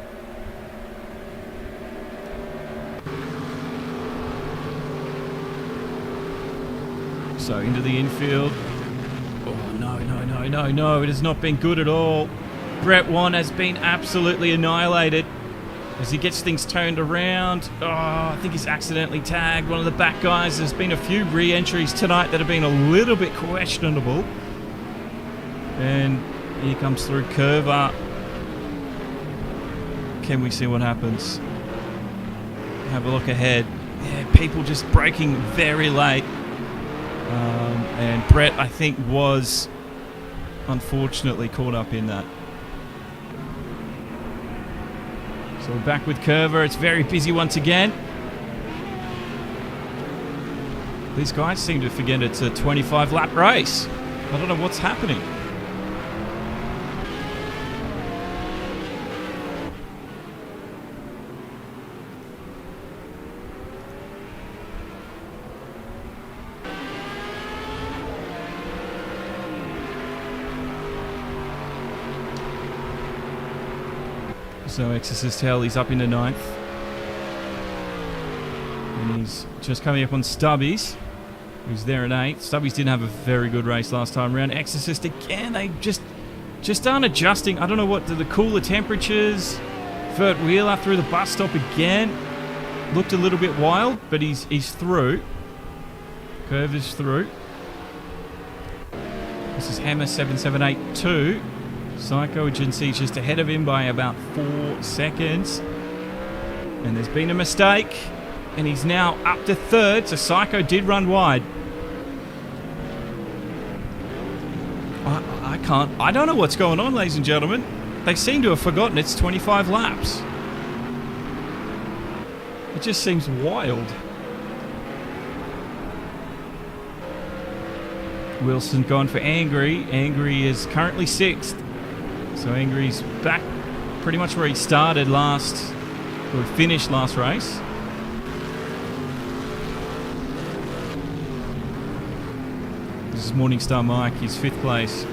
Speaker 1: So into the infield. Oh, no. It has not been good at all. Brettwant has been absolutely annihilated as he gets things turned around. Oh, I think he's accidentally tagged one of the back guys. There's been a few re-entries tonight that have been a little bit questionable. And here comes through Curver. Can we see what happens? Have a look ahead. Yeah, people just braking very late. And Brett, I think, was unfortunately caught up in that. So we're back with Curver. It's very busy once again. These guys seem to forget it's a 25-lap race. I don't know what's happening. So Exorcist Hell, he's up into 9th. And he's just coming up on Stubbies, who's there at 8th. Stubbies didn't have a very good race last time around. Exorcist again, they just aren't adjusting. I don't know what, the cooler temperatures. Vert Wheeler through the bus stop again. Looked a little bit wild, but he's through. Curver's through. This is Hammer 7782. Psycho Agency just ahead of him by about 4 seconds. And there's been a mistake. And he's now up to 3rd. So Psycho did run wide. I don't know what's going on, ladies and gentlemen. They seem to have forgotten it's 25 laps. It just seems wild. Wilson gone for Angry. Angry is currently 6th. So Angry's back pretty much where he started last, or finished last race. This is Morningstar-Mike, he's 5th place.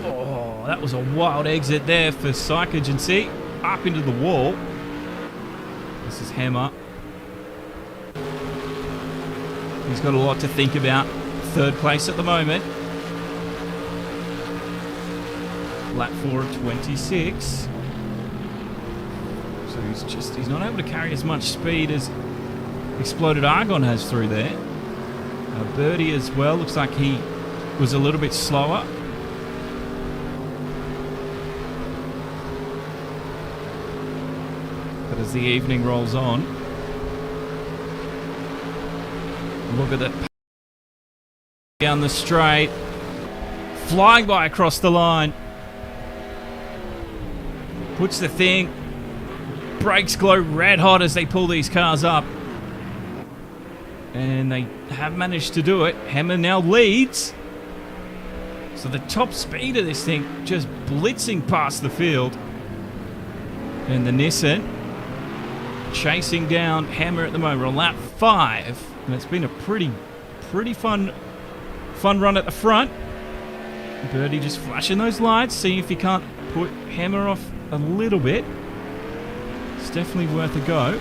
Speaker 1: Oh, that was a wild exit there for Psych Agency. Up into the wall. This is Hammer. He's got a lot to think about. 3rd place at the moment. Lap 4 of 26. So he's not able to carry as much speed as Exploded Argon has through there. Birdie as well, looks like he was a little bit slower. But as the evening rolls on, look at that down the straight, flying by across the line. Puts the thing. Brakes glow red hot as they pull these cars up. And they have managed to do it. Hammer now leads. So the top speed of this thing just blitzing past the field. And the Nissan chasing down Hammer at the moment. We're on lap 5. And it's been a pretty fun run at the front. Birdie just flashing those lights, seeing if he can't put Hammer off a little bit. It's definitely worth a go.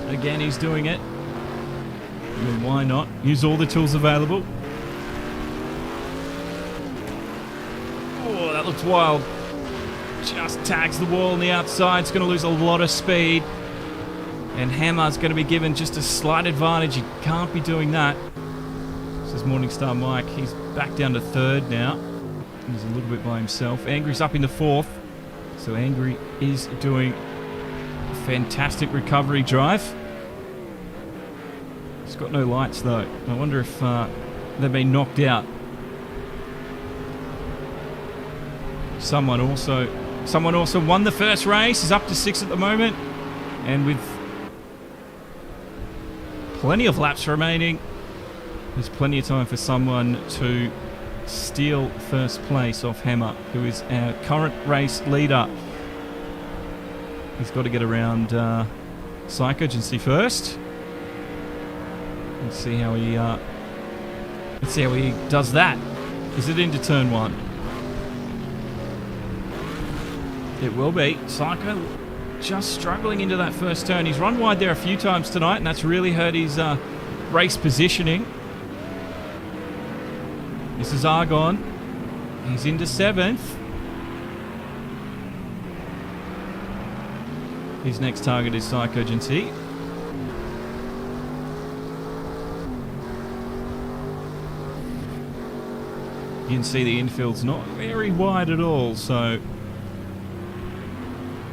Speaker 1: Again, he's doing it. I mean, why not? Use all the tools available. Oh, that looks wild. just tags the wall on the outside. It's going to lose a lot of speed. And Hammer's going to be given just a slight advantage. He can't be doing that. This is Morningstar Mike. He's back down to third now. He's a little bit by himself. Angry's up in the fourth. So Angry is doing a fantastic recovery drive. He's got no lights though. I wonder if they've been knocked out. Someone also won the first race. He's up to 6 at the moment. And with plenty of laps remaining, there's plenty of time for someone to steal first place off Hammer, who is our current race leader. He's got to get around Psychogency first. Let's see how he does that. Is it into turn 1? It will be. Psycho just struggling into that first turn. He's run wide there a few times tonight, and that's really hurt his race positioning. This is Argon. He's into 7th. His next target is Psychogency. You can see the infield's not very wide at all, so...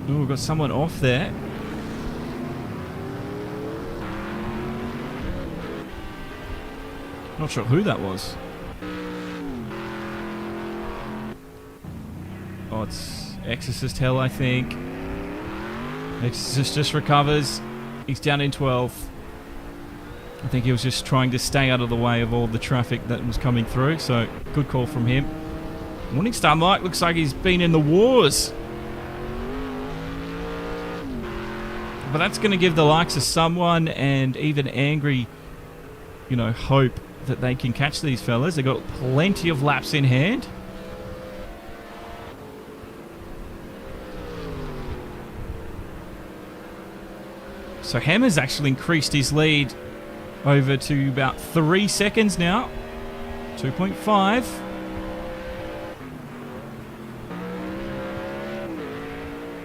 Speaker 1: Oh, we've got someone off there. Not sure who that was. Oh, it's Exorcist Hell, I think. Exorcist just recovers. He's down in 12th. I think he was just trying to stay out of the way of all the traffic that was coming through, so good call from him. Morningstar Mike looks like he's been in the wars. But that's going to give the likes of someone and even Angry, you know, hope that they can catch these fellas. They've got plenty of laps in hand. So Hammer's actually increased his lead over to about 3 seconds now. 2.5.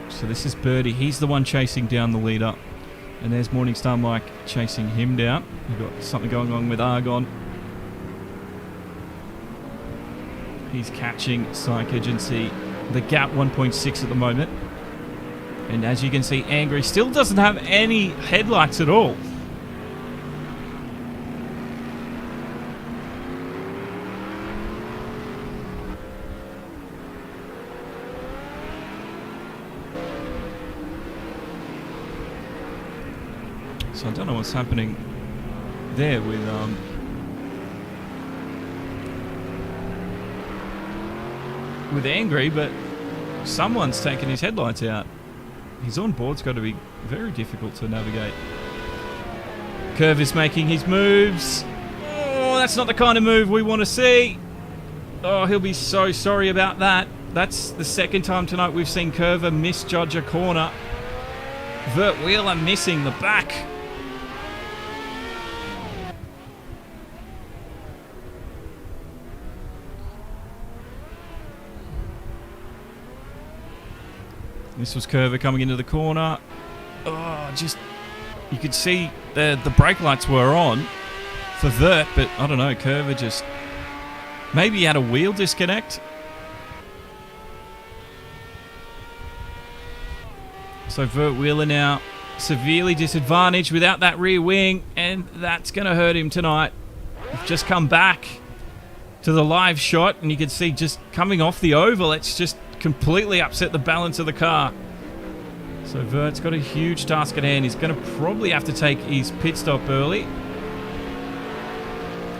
Speaker 1: So this is Birdie. He's the one chasing down the leader. And there's Morningstar Mike chasing him down. We've got something going on with Argon. He's catching Psychogency. The gap 1.6 at the moment. And as you can see, Angry still doesn't have any headlights at all. So I don't know what's happening there with Angry, but someone's taken his headlights out. His on-board's got to be very difficult to navigate. Curve is making his moves. Oh, that's not the kind of move we want to see. Oh, he'll be so sorry about that. That's the second time tonight we've seen Curver misjudge a corner. Vert Wheeler missing the back. This was Curver coming into the corner. Oh, just... You could see the brake lights were on for Vert, but I don't know, Curver just... Maybe he had a wheel disconnect. So Vert Wheeler now severely disadvantaged without that rear wing, and that's going to hurt him tonight. We've just come back to the live shot, and you can see just coming off the oval, it's just completely upset the balance of the car. So Vert's got a huge task at hand. He's going to probably have to take his pit stop early.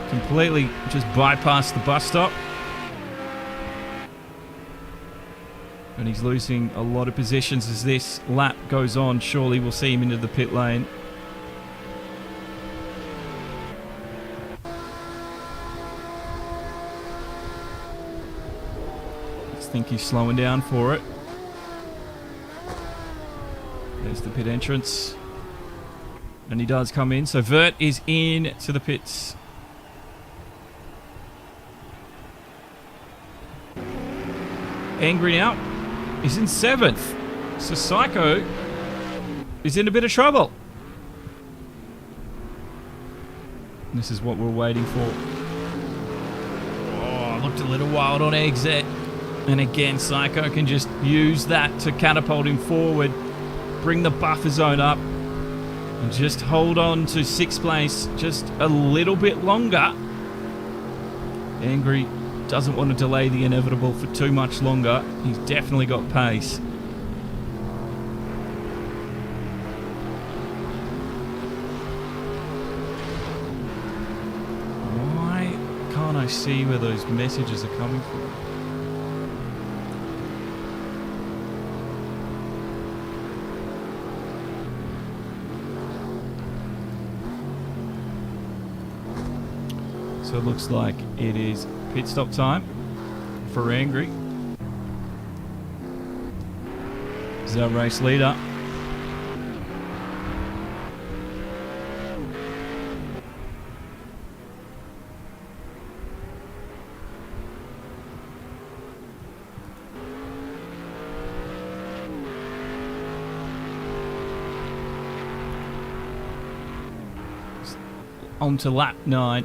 Speaker 1: Completely just bypass the bus stop. And he's losing a lot of positions as this lap goes on. Surely we'll see him into the pit lane. I think he's slowing down for it. There's the pit entrance. And he does come in. So Vert is in to the pits. Angry now. is in 7th. So Psycho is in a bit of trouble. This is what we're waiting for. Oh, looked a little wild on exit. And again, Psycho can just use that to catapult him forward, bring the buffer zone up, and just hold on to 6th place just a little bit longer. Angry doesn't want to delay the inevitable for too much longer. He's definitely got pace. Why can't I see where those messages are coming from? So it looks like it is pit stop time for Angry. This is our race leader. On to lap 9.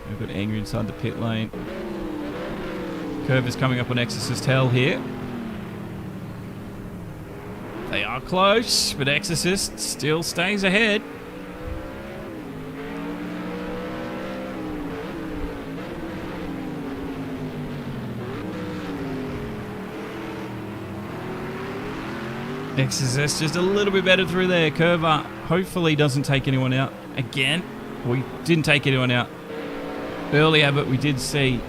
Speaker 1: We've got Angry inside the pit lane. Curve is coming up on Exorcist Hell here. They are close, but Exorcist still stays ahead. Exorcist just a little bit better through there. Curver hopefully doesn't take anyone out again. We didn't take anyone out earlier, but we did see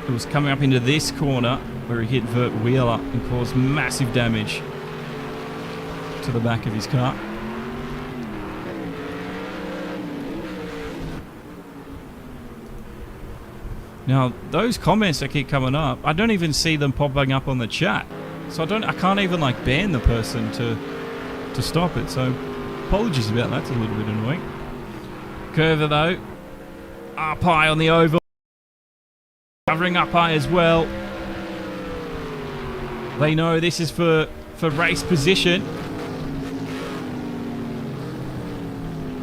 Speaker 1: it was coming up into this corner where he hit Vert Wheeler and caused massive damage to the back of his car. Now, those comments that keep coming up, I don't even see them popping up on the chat. So I can't even like ban the person to stop it. So apologies about that. It's a little bit annoying. Curver though, up high on the oval, covering up high as well. They know this is for race position.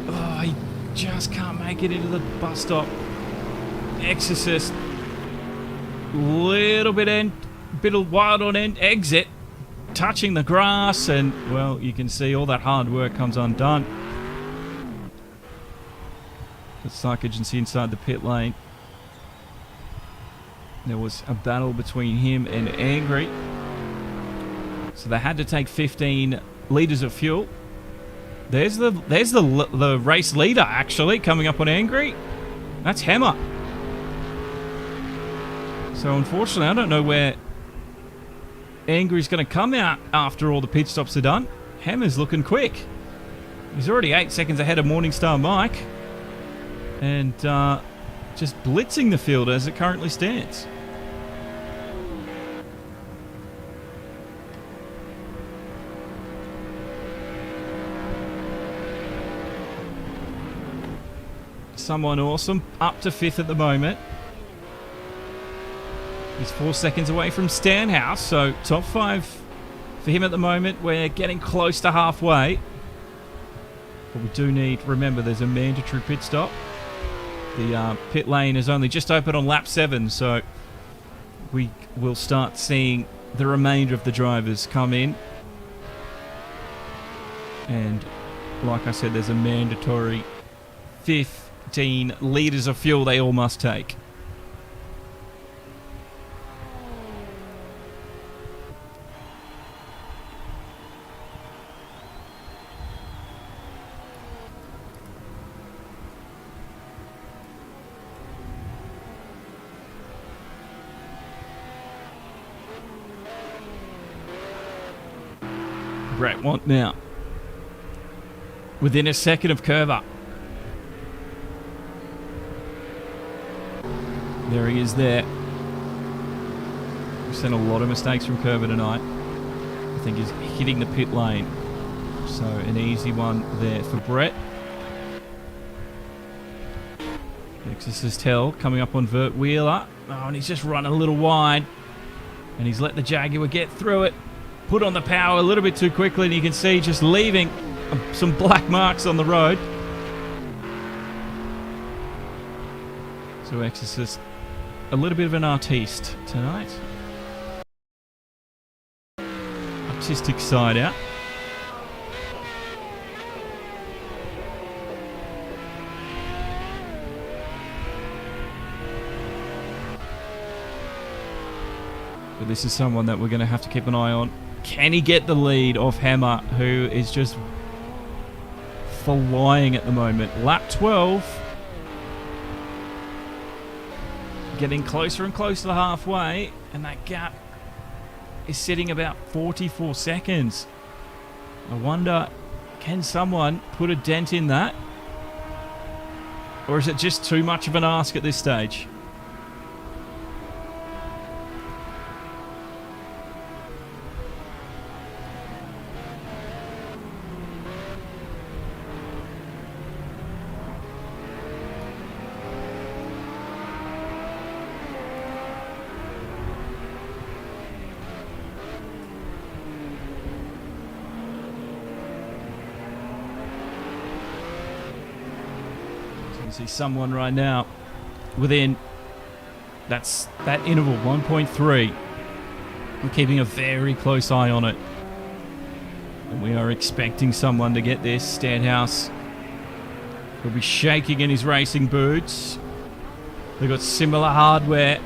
Speaker 1: Oh, he just can't make it into the bus stop. Exorcist, little bit of wild on end exit, touching the grass, and well, you can see all that hard work comes undone. The Psych agency inside the pit lane. There was a battle between him and Angry, so they had to take 15 litres of fuel. There's the race leader actually coming up on Angry. That's Hammer. So unfortunately, I don't know where Angry's going to come out after all the pit stops are done. Hammer's looking quick. He's already 8 seconds ahead of Morningstar-Mike. And just blitzing the field as it currently stands. Someone awesome, up to 5th at the moment. He's 4 seconds away from Stanhouse, so top 5 for him at the moment. We're getting close to halfway. But we do need, remember, there's a mandatory pit stop. The pit lane is only just open on lap 7, so we will start seeing the remainder of the drivers come in. And like I said, there's a mandatory 15 litres of fuel they all must take. Brettwant now. Within a second of Curver. There he is there. We've seen a lot of mistakes from Curver tonight. I think he's hitting the pit lane. So an easy one there for Brett. Exorcist Hell coming up on Vert Wheeler. Oh, and he's just run a little wide. And he's let the Jaguar get through it. Put on the power a little bit too quickly, and you can see just leaving some black marks on the road. So Exorcist, a little bit of an artiste tonight. Artistic side out. But this is someone that we're going to have to keep an eye on. Can he get the lead off Hammer, who is just flying at the moment? Lap 12. Getting closer and closer to halfway, and that gap is sitting about 44 seconds. I wonder, can someone put a dent in that? Or is it just too much of an ask at this stage? See someone right now within that interval 1.3. I'm keeping a very close eye on it, and we are expecting someone to get this. Stanhouse will be shaking in his racing boots. They've got similar hardware.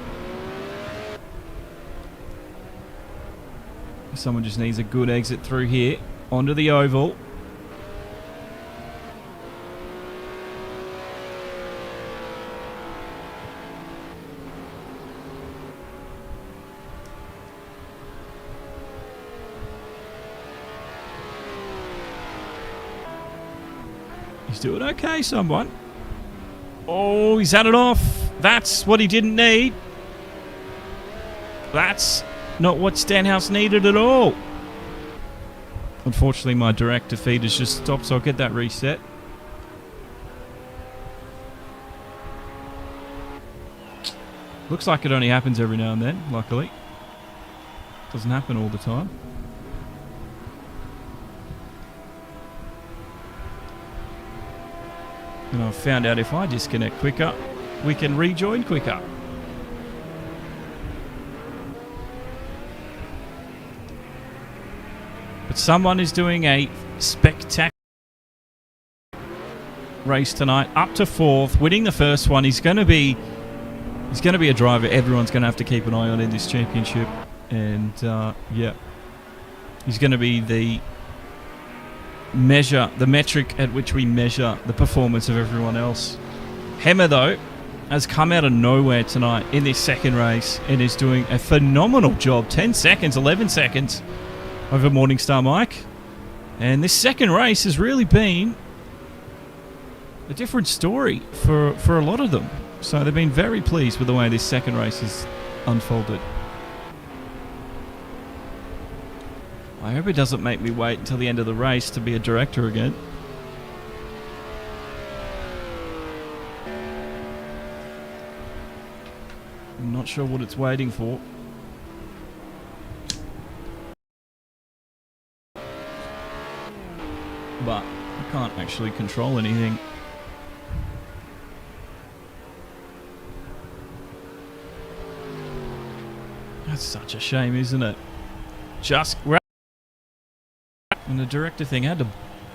Speaker 1: Someone just needs a good exit through here onto the oval. He's doing okay, someone. Oh, he's had it off. That's what he didn't need. That's not what Stanhouse needed at all. Unfortunately, my direct feed has just stopped, so I'll get that reset. Looks like it only happens every now and then, luckily. Doesn't happen all the time. And I've found out if I disconnect quicker, we can rejoin quicker. But someone is doing a spectacular race tonight, up to 4th, winning the first one. He's going to be a driver everyone's going to have to keep an eye on in this championship. And yeah, he's going to be the metric at which we measure the performance of everyone else. Hammer, though, has come out of nowhere tonight in this second race and is doing a phenomenal job. 10 seconds, 11 seconds over morningstar-mike. And this second race has really been a different story for a lot of them. So they've been very pleased with the way this second race has unfolded. I hope it doesn't make me wait until the end of the race to be a director again. I'm not sure what it's waiting for. But I can't actually control anything. That's such a shame, isn't it? And the director thing had to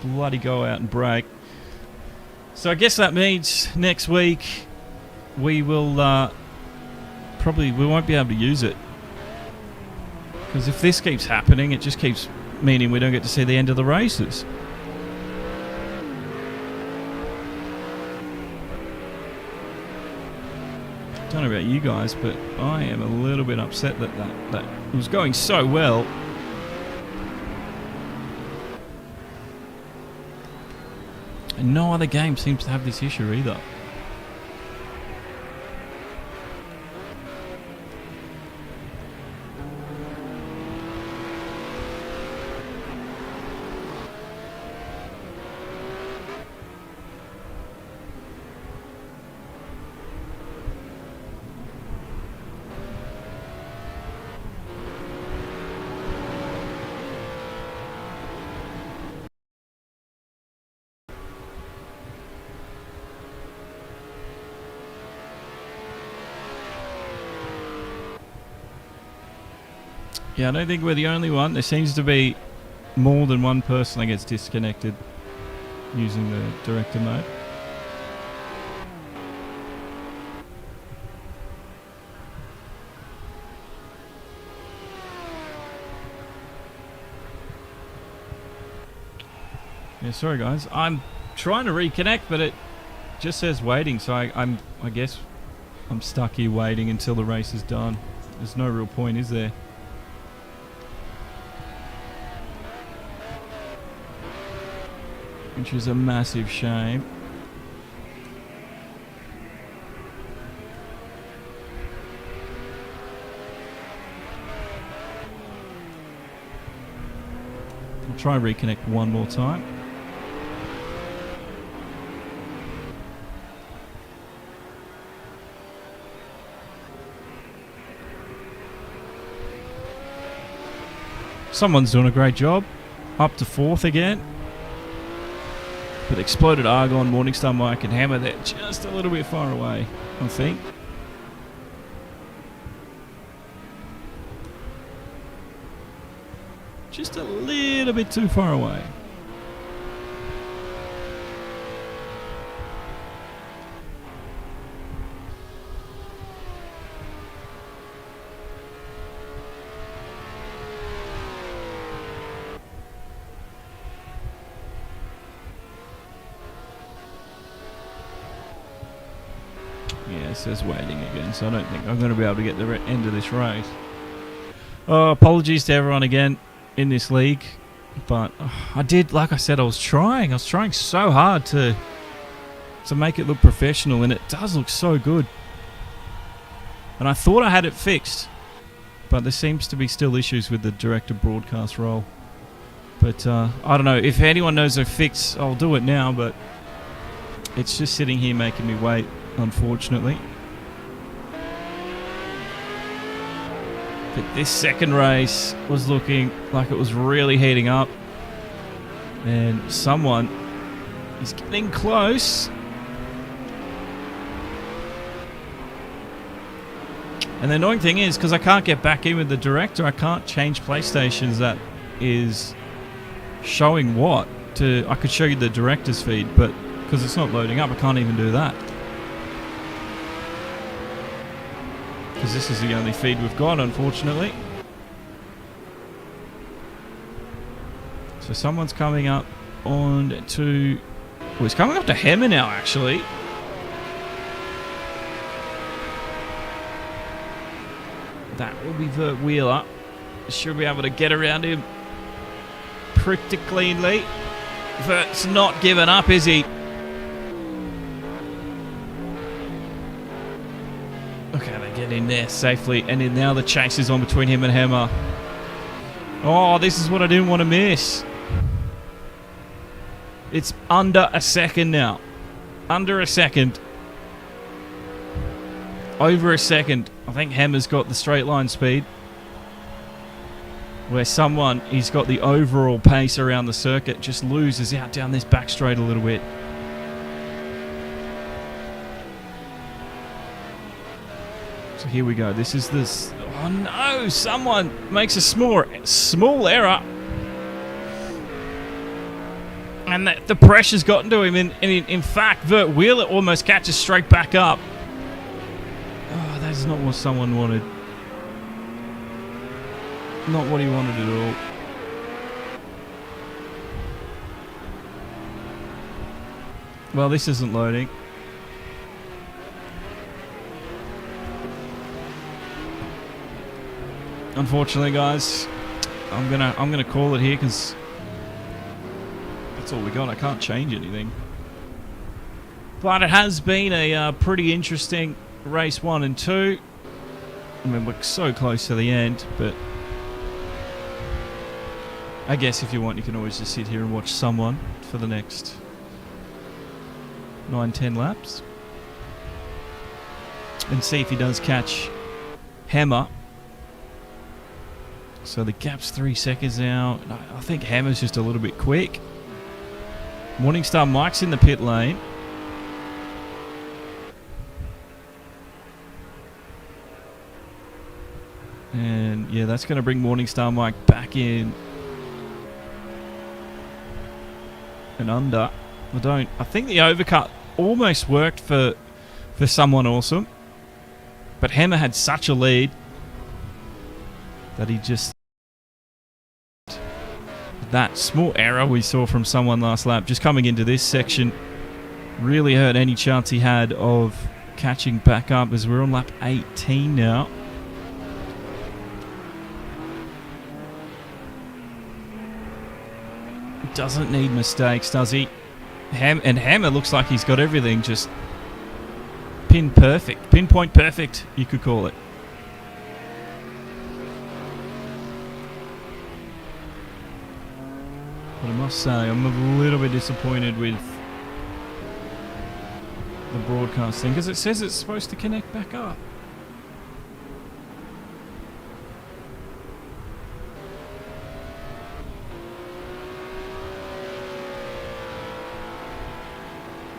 Speaker 1: bloody go out and brake. So I guess that means next week we will we won't be able to use it. Because if this keeps happening, it just keeps meaning we don't get to see the end of the races. I don't know about you guys, but I am a little bit upset that was going so well. And no other game seems to have this issue either. Yeah, I don't think we're the only one. There seems to be more than one person that gets disconnected using the director mode. Yeah, sorry guys. I'm trying to reconnect, but it just says waiting, so I guess I'm stuck here waiting until the race is done. There's no real point, is there? Which is a massive shame. I'll try and reconnect one more time. Someone's doing a great job. Up to 4th again. But Exploded Argon, morningstar-mike and Hammer, they're just a little bit far away, I think. Just a little bit too far away. Yeah, it says waiting again, so I don't think I'm going to be able to get the end of this race. Oh, apologies to everyone again in this league, but I did, like I said, I was trying so hard to make it look professional, and it does look so good. And I thought I had it fixed, but there seems to be still issues with the director broadcast role. But I don't know, if anyone knows a fix, I'll do it now, but it's just sitting here making me wait, unfortunately. But this second race was looking like it was really heating up, and someone is getting close. And the annoying thing is, because I can't get back in with the director, I can't change PlayStations that is showing what to. I could show you the director's feed, but because it's not loading up, I can't even do that. Because this is the only feed we've got, unfortunately. So someone's coming up on to... Well, he's coming up to Hammer now, actually. That will be Vert Wheeler. Should be able to get around him pretty cleanly. Vert's not giving up, is he? Okay, they get in there safely, and then now the chase is on between him and Hammer. Oh, this is what I didn't want to miss. It's under a second now. Under a second. Over a second. I think Hammer's got the straight line speed. Where someone, he's got the overall pace around the circuit, just loses out down this back straight a little bit. So here we go. This is this. Oh no! Someone makes a small error. And the pressure's gotten to him. In fact, Vert Wheeler almost catches straight back up. Oh, that's not what someone wanted. Not what he wanted at all. Well, this isn't loading. Unfortunately, guys, I'm gonna call it here because that's all we got. I can't change anything. But it has been a pretty interesting race 1 and 2. I mean, we're so close to the end, but I guess if you want, you can always just sit here and watch someone for the next 9-10 laps and see if he does catch Hammer. So the gap's 3 seconds now. I think Hammer's just a little bit quick. Morningstar-Mike's in the pit lane. And yeah, that's going to bring Morningstar-Mike back in and under. I think the overcut almost worked for someone awesome, but Hammer had such a lead that he just, that small error we saw from someone last lap just coming into this section really hurt any chance he had of catching back up, as we're on lap 18 now. Doesn't need mistakes, does he? And Hammer looks like he's got everything just pinpoint perfect, you could call it. But I must say, I'm a little bit disappointed with the broadcasting, because it says it's supposed to connect back up.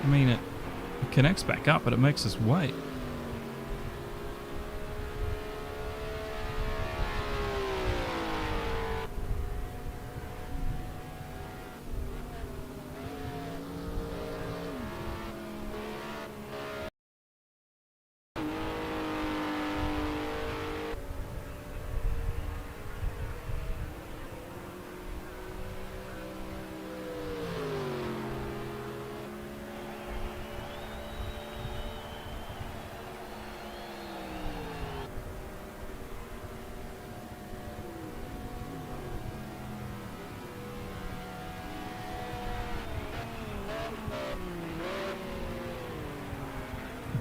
Speaker 1: I mean, it connects back up, but it makes us wait.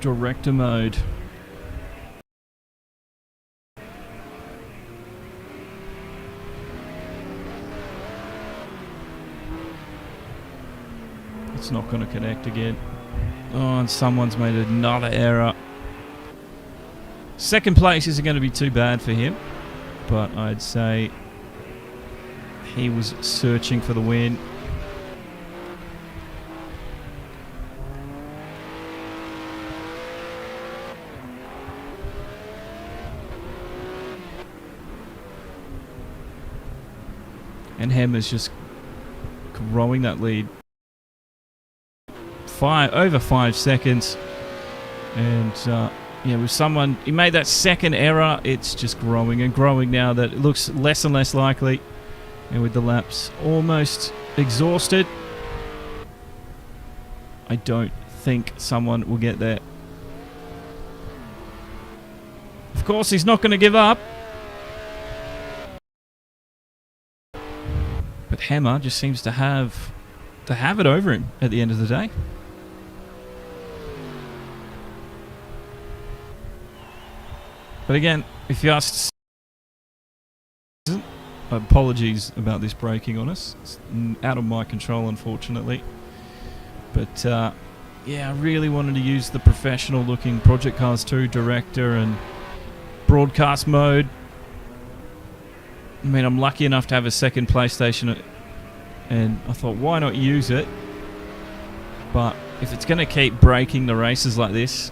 Speaker 1: Director mode. It's not going to connect again. Oh, and someone's made another error. Second place isn't going to be too bad for him, but I'd say he was searching for the win. And Hammer's just growing that lead. Over 5 seconds. And yeah, with someone, he made that second error, it's just growing and growing now that it looks less and less likely. And with the laps almost exhausted, I don't think someone will get there. Of course, he's not going to give up. But Hammer just seems to have it over him at the end of the day. But again, if you asked, apologies about this breaking on us. It's out of my control, unfortunately. But yeah, I really wanted to use the professional-looking Project Cars 2 director and broadcast mode. I mean, I'm lucky enough to have a second PlayStation, and I thought, why not use it? But if it's going to keep breaking the races like this,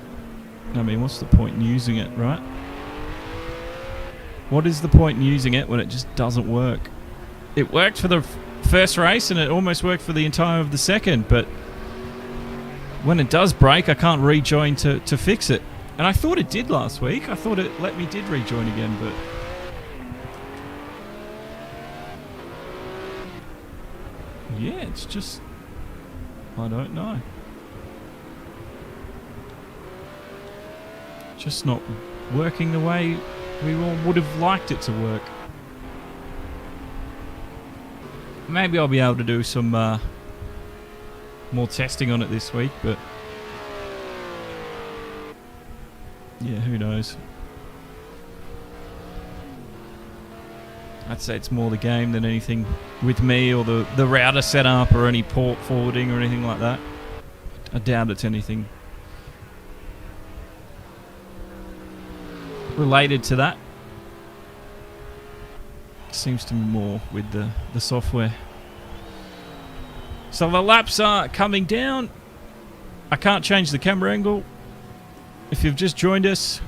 Speaker 1: I mean, what's the point in using it, right? What is the point in using it when it just doesn't work? It worked for the first race, and it almost worked for the entire of the second, but when it does break, I can't rejoin to fix it. And I thought it did last week. I thought it let me rejoin again, but yeah, it's just, I don't know. Just not working the way we all would have liked it to work. Maybe I'll be able to do some more testing on it this week, but yeah, who knows. I'd say it's more the game than anything with me, or the router setup, or any port forwarding or anything like that. I doubt it's anything related to that. Seems to be more with the software. So the laps are coming down. I can't change the camera angle if you've just joined us,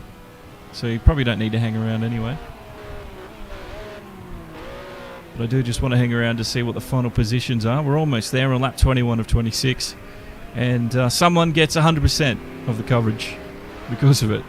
Speaker 1: so you probably don't need to hang around anyway. But I do just want to hang around to see what the final positions are. We're almost there on lap 21 of 26. And someone gets 100% of the coverage because of it.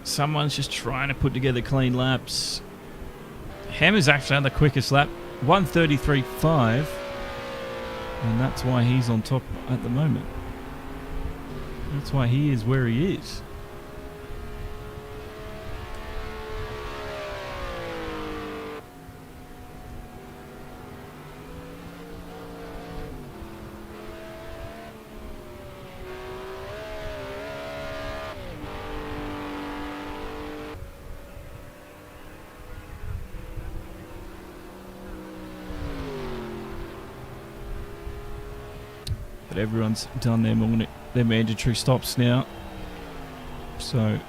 Speaker 1: Someone's just trying to put together clean laps. Hammer's actually had the quickest lap, 1:33.5, and that's why he's on top at the moment. That's why he is where he is. But everyone's done their mandatory stops now. So,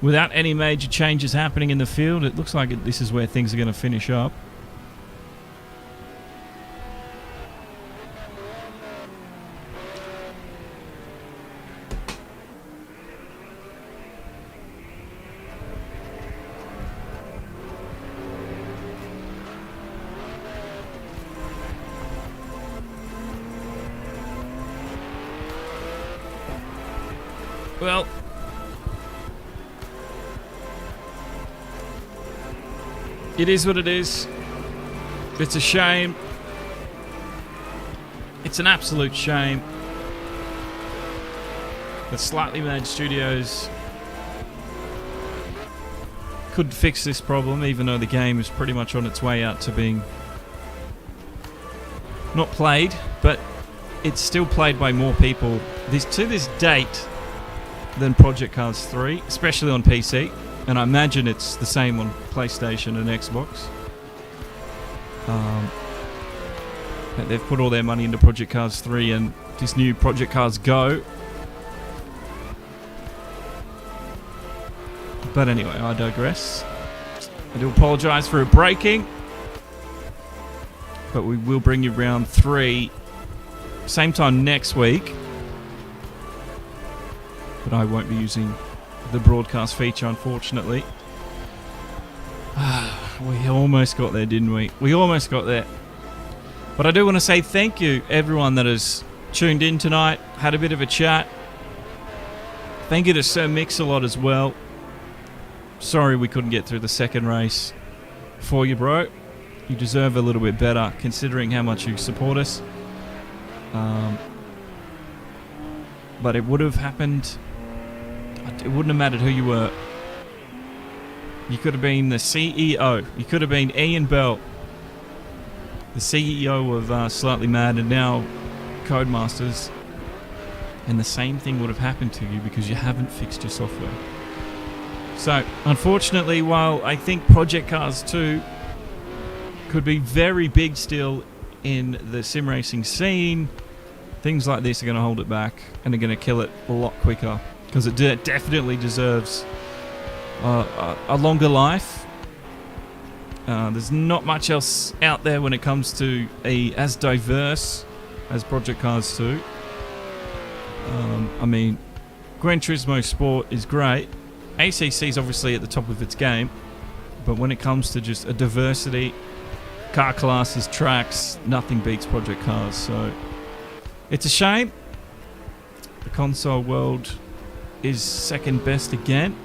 Speaker 1: without any major changes happening in the field, it looks like this is where things are going to finish up. Well, it is what it is. It's a shame. It's an absolute shame that Slightly Mad Studios couldn't fix this problem, even though the game is pretty much on its way out to being not played, but it's still played by more people to this date than Project Cars 3, especially on PC, and I imagine it's the same on PlayStation and Xbox. They've put all their money into Project Cars 3 and this new Project Cars Go. But anyway, I digress. I do apologise for it breaking, but we will bring you round 3 same time next week. But I won't be using the broadcast feature, unfortunately. We almost got there, didn't we? We almost got there. But I do want to say thank you, everyone that has tuned in tonight, had a bit of a chat. Thank you to Sir Mix-a-Lot as well. Sorry we couldn't get through the second race for you, bro. You deserve a little bit better, considering how much you support us. But it would have happened. It wouldn't have mattered who you were. You could have been the CEO. You could have been Ian Bell, the CEO of Slightly Mad, and now Codemasters. And the same thing would have happened to you because you haven't fixed your software. So, unfortunately, while I think Project Cars 2 could be very big still in the sim racing scene, things like this are going to hold it back and are going to kill it a lot quicker. Because it definitely deserves a longer life. There's not much else out there when it comes to as diverse as Project Cars 2. I mean, Gran Turismo Sport is great. ACC is obviously at the top of its game. But when it comes to just a diversity, car classes, tracks, nothing beats Project Cars. So it's a shame. The console world is second best again.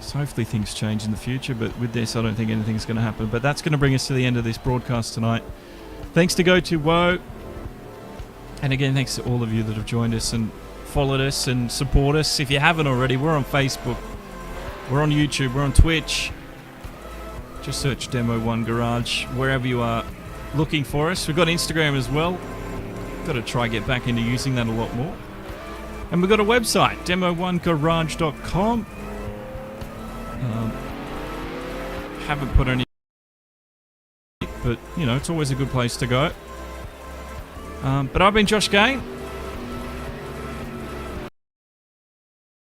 Speaker 1: So hopefully things change in the future, but with this I don't think anything's going to happen. But that's going to bring us to the end of this broadcast tonight. Thanks to Go2Woah, and again thanks to all of you that have joined us and followed us and support us. If you haven't already, we're on Facebook, we're on YouTube, we're on Twitch. Just search Demo 1 Garage wherever you are looking for us. We've got Instagram as well. Got to try get back into using that a lot more. And we've got a website, demo1garage.com. Haven't put any but you know, it's always a good place to go. But I've been Josh Gain.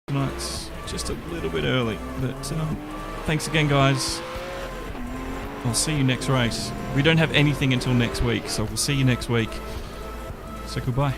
Speaker 1: Tonight's just a little bit early, but thanks again, guys. I'll see you next race. We don't have anything until next week, so we'll see you next week. So goodbye.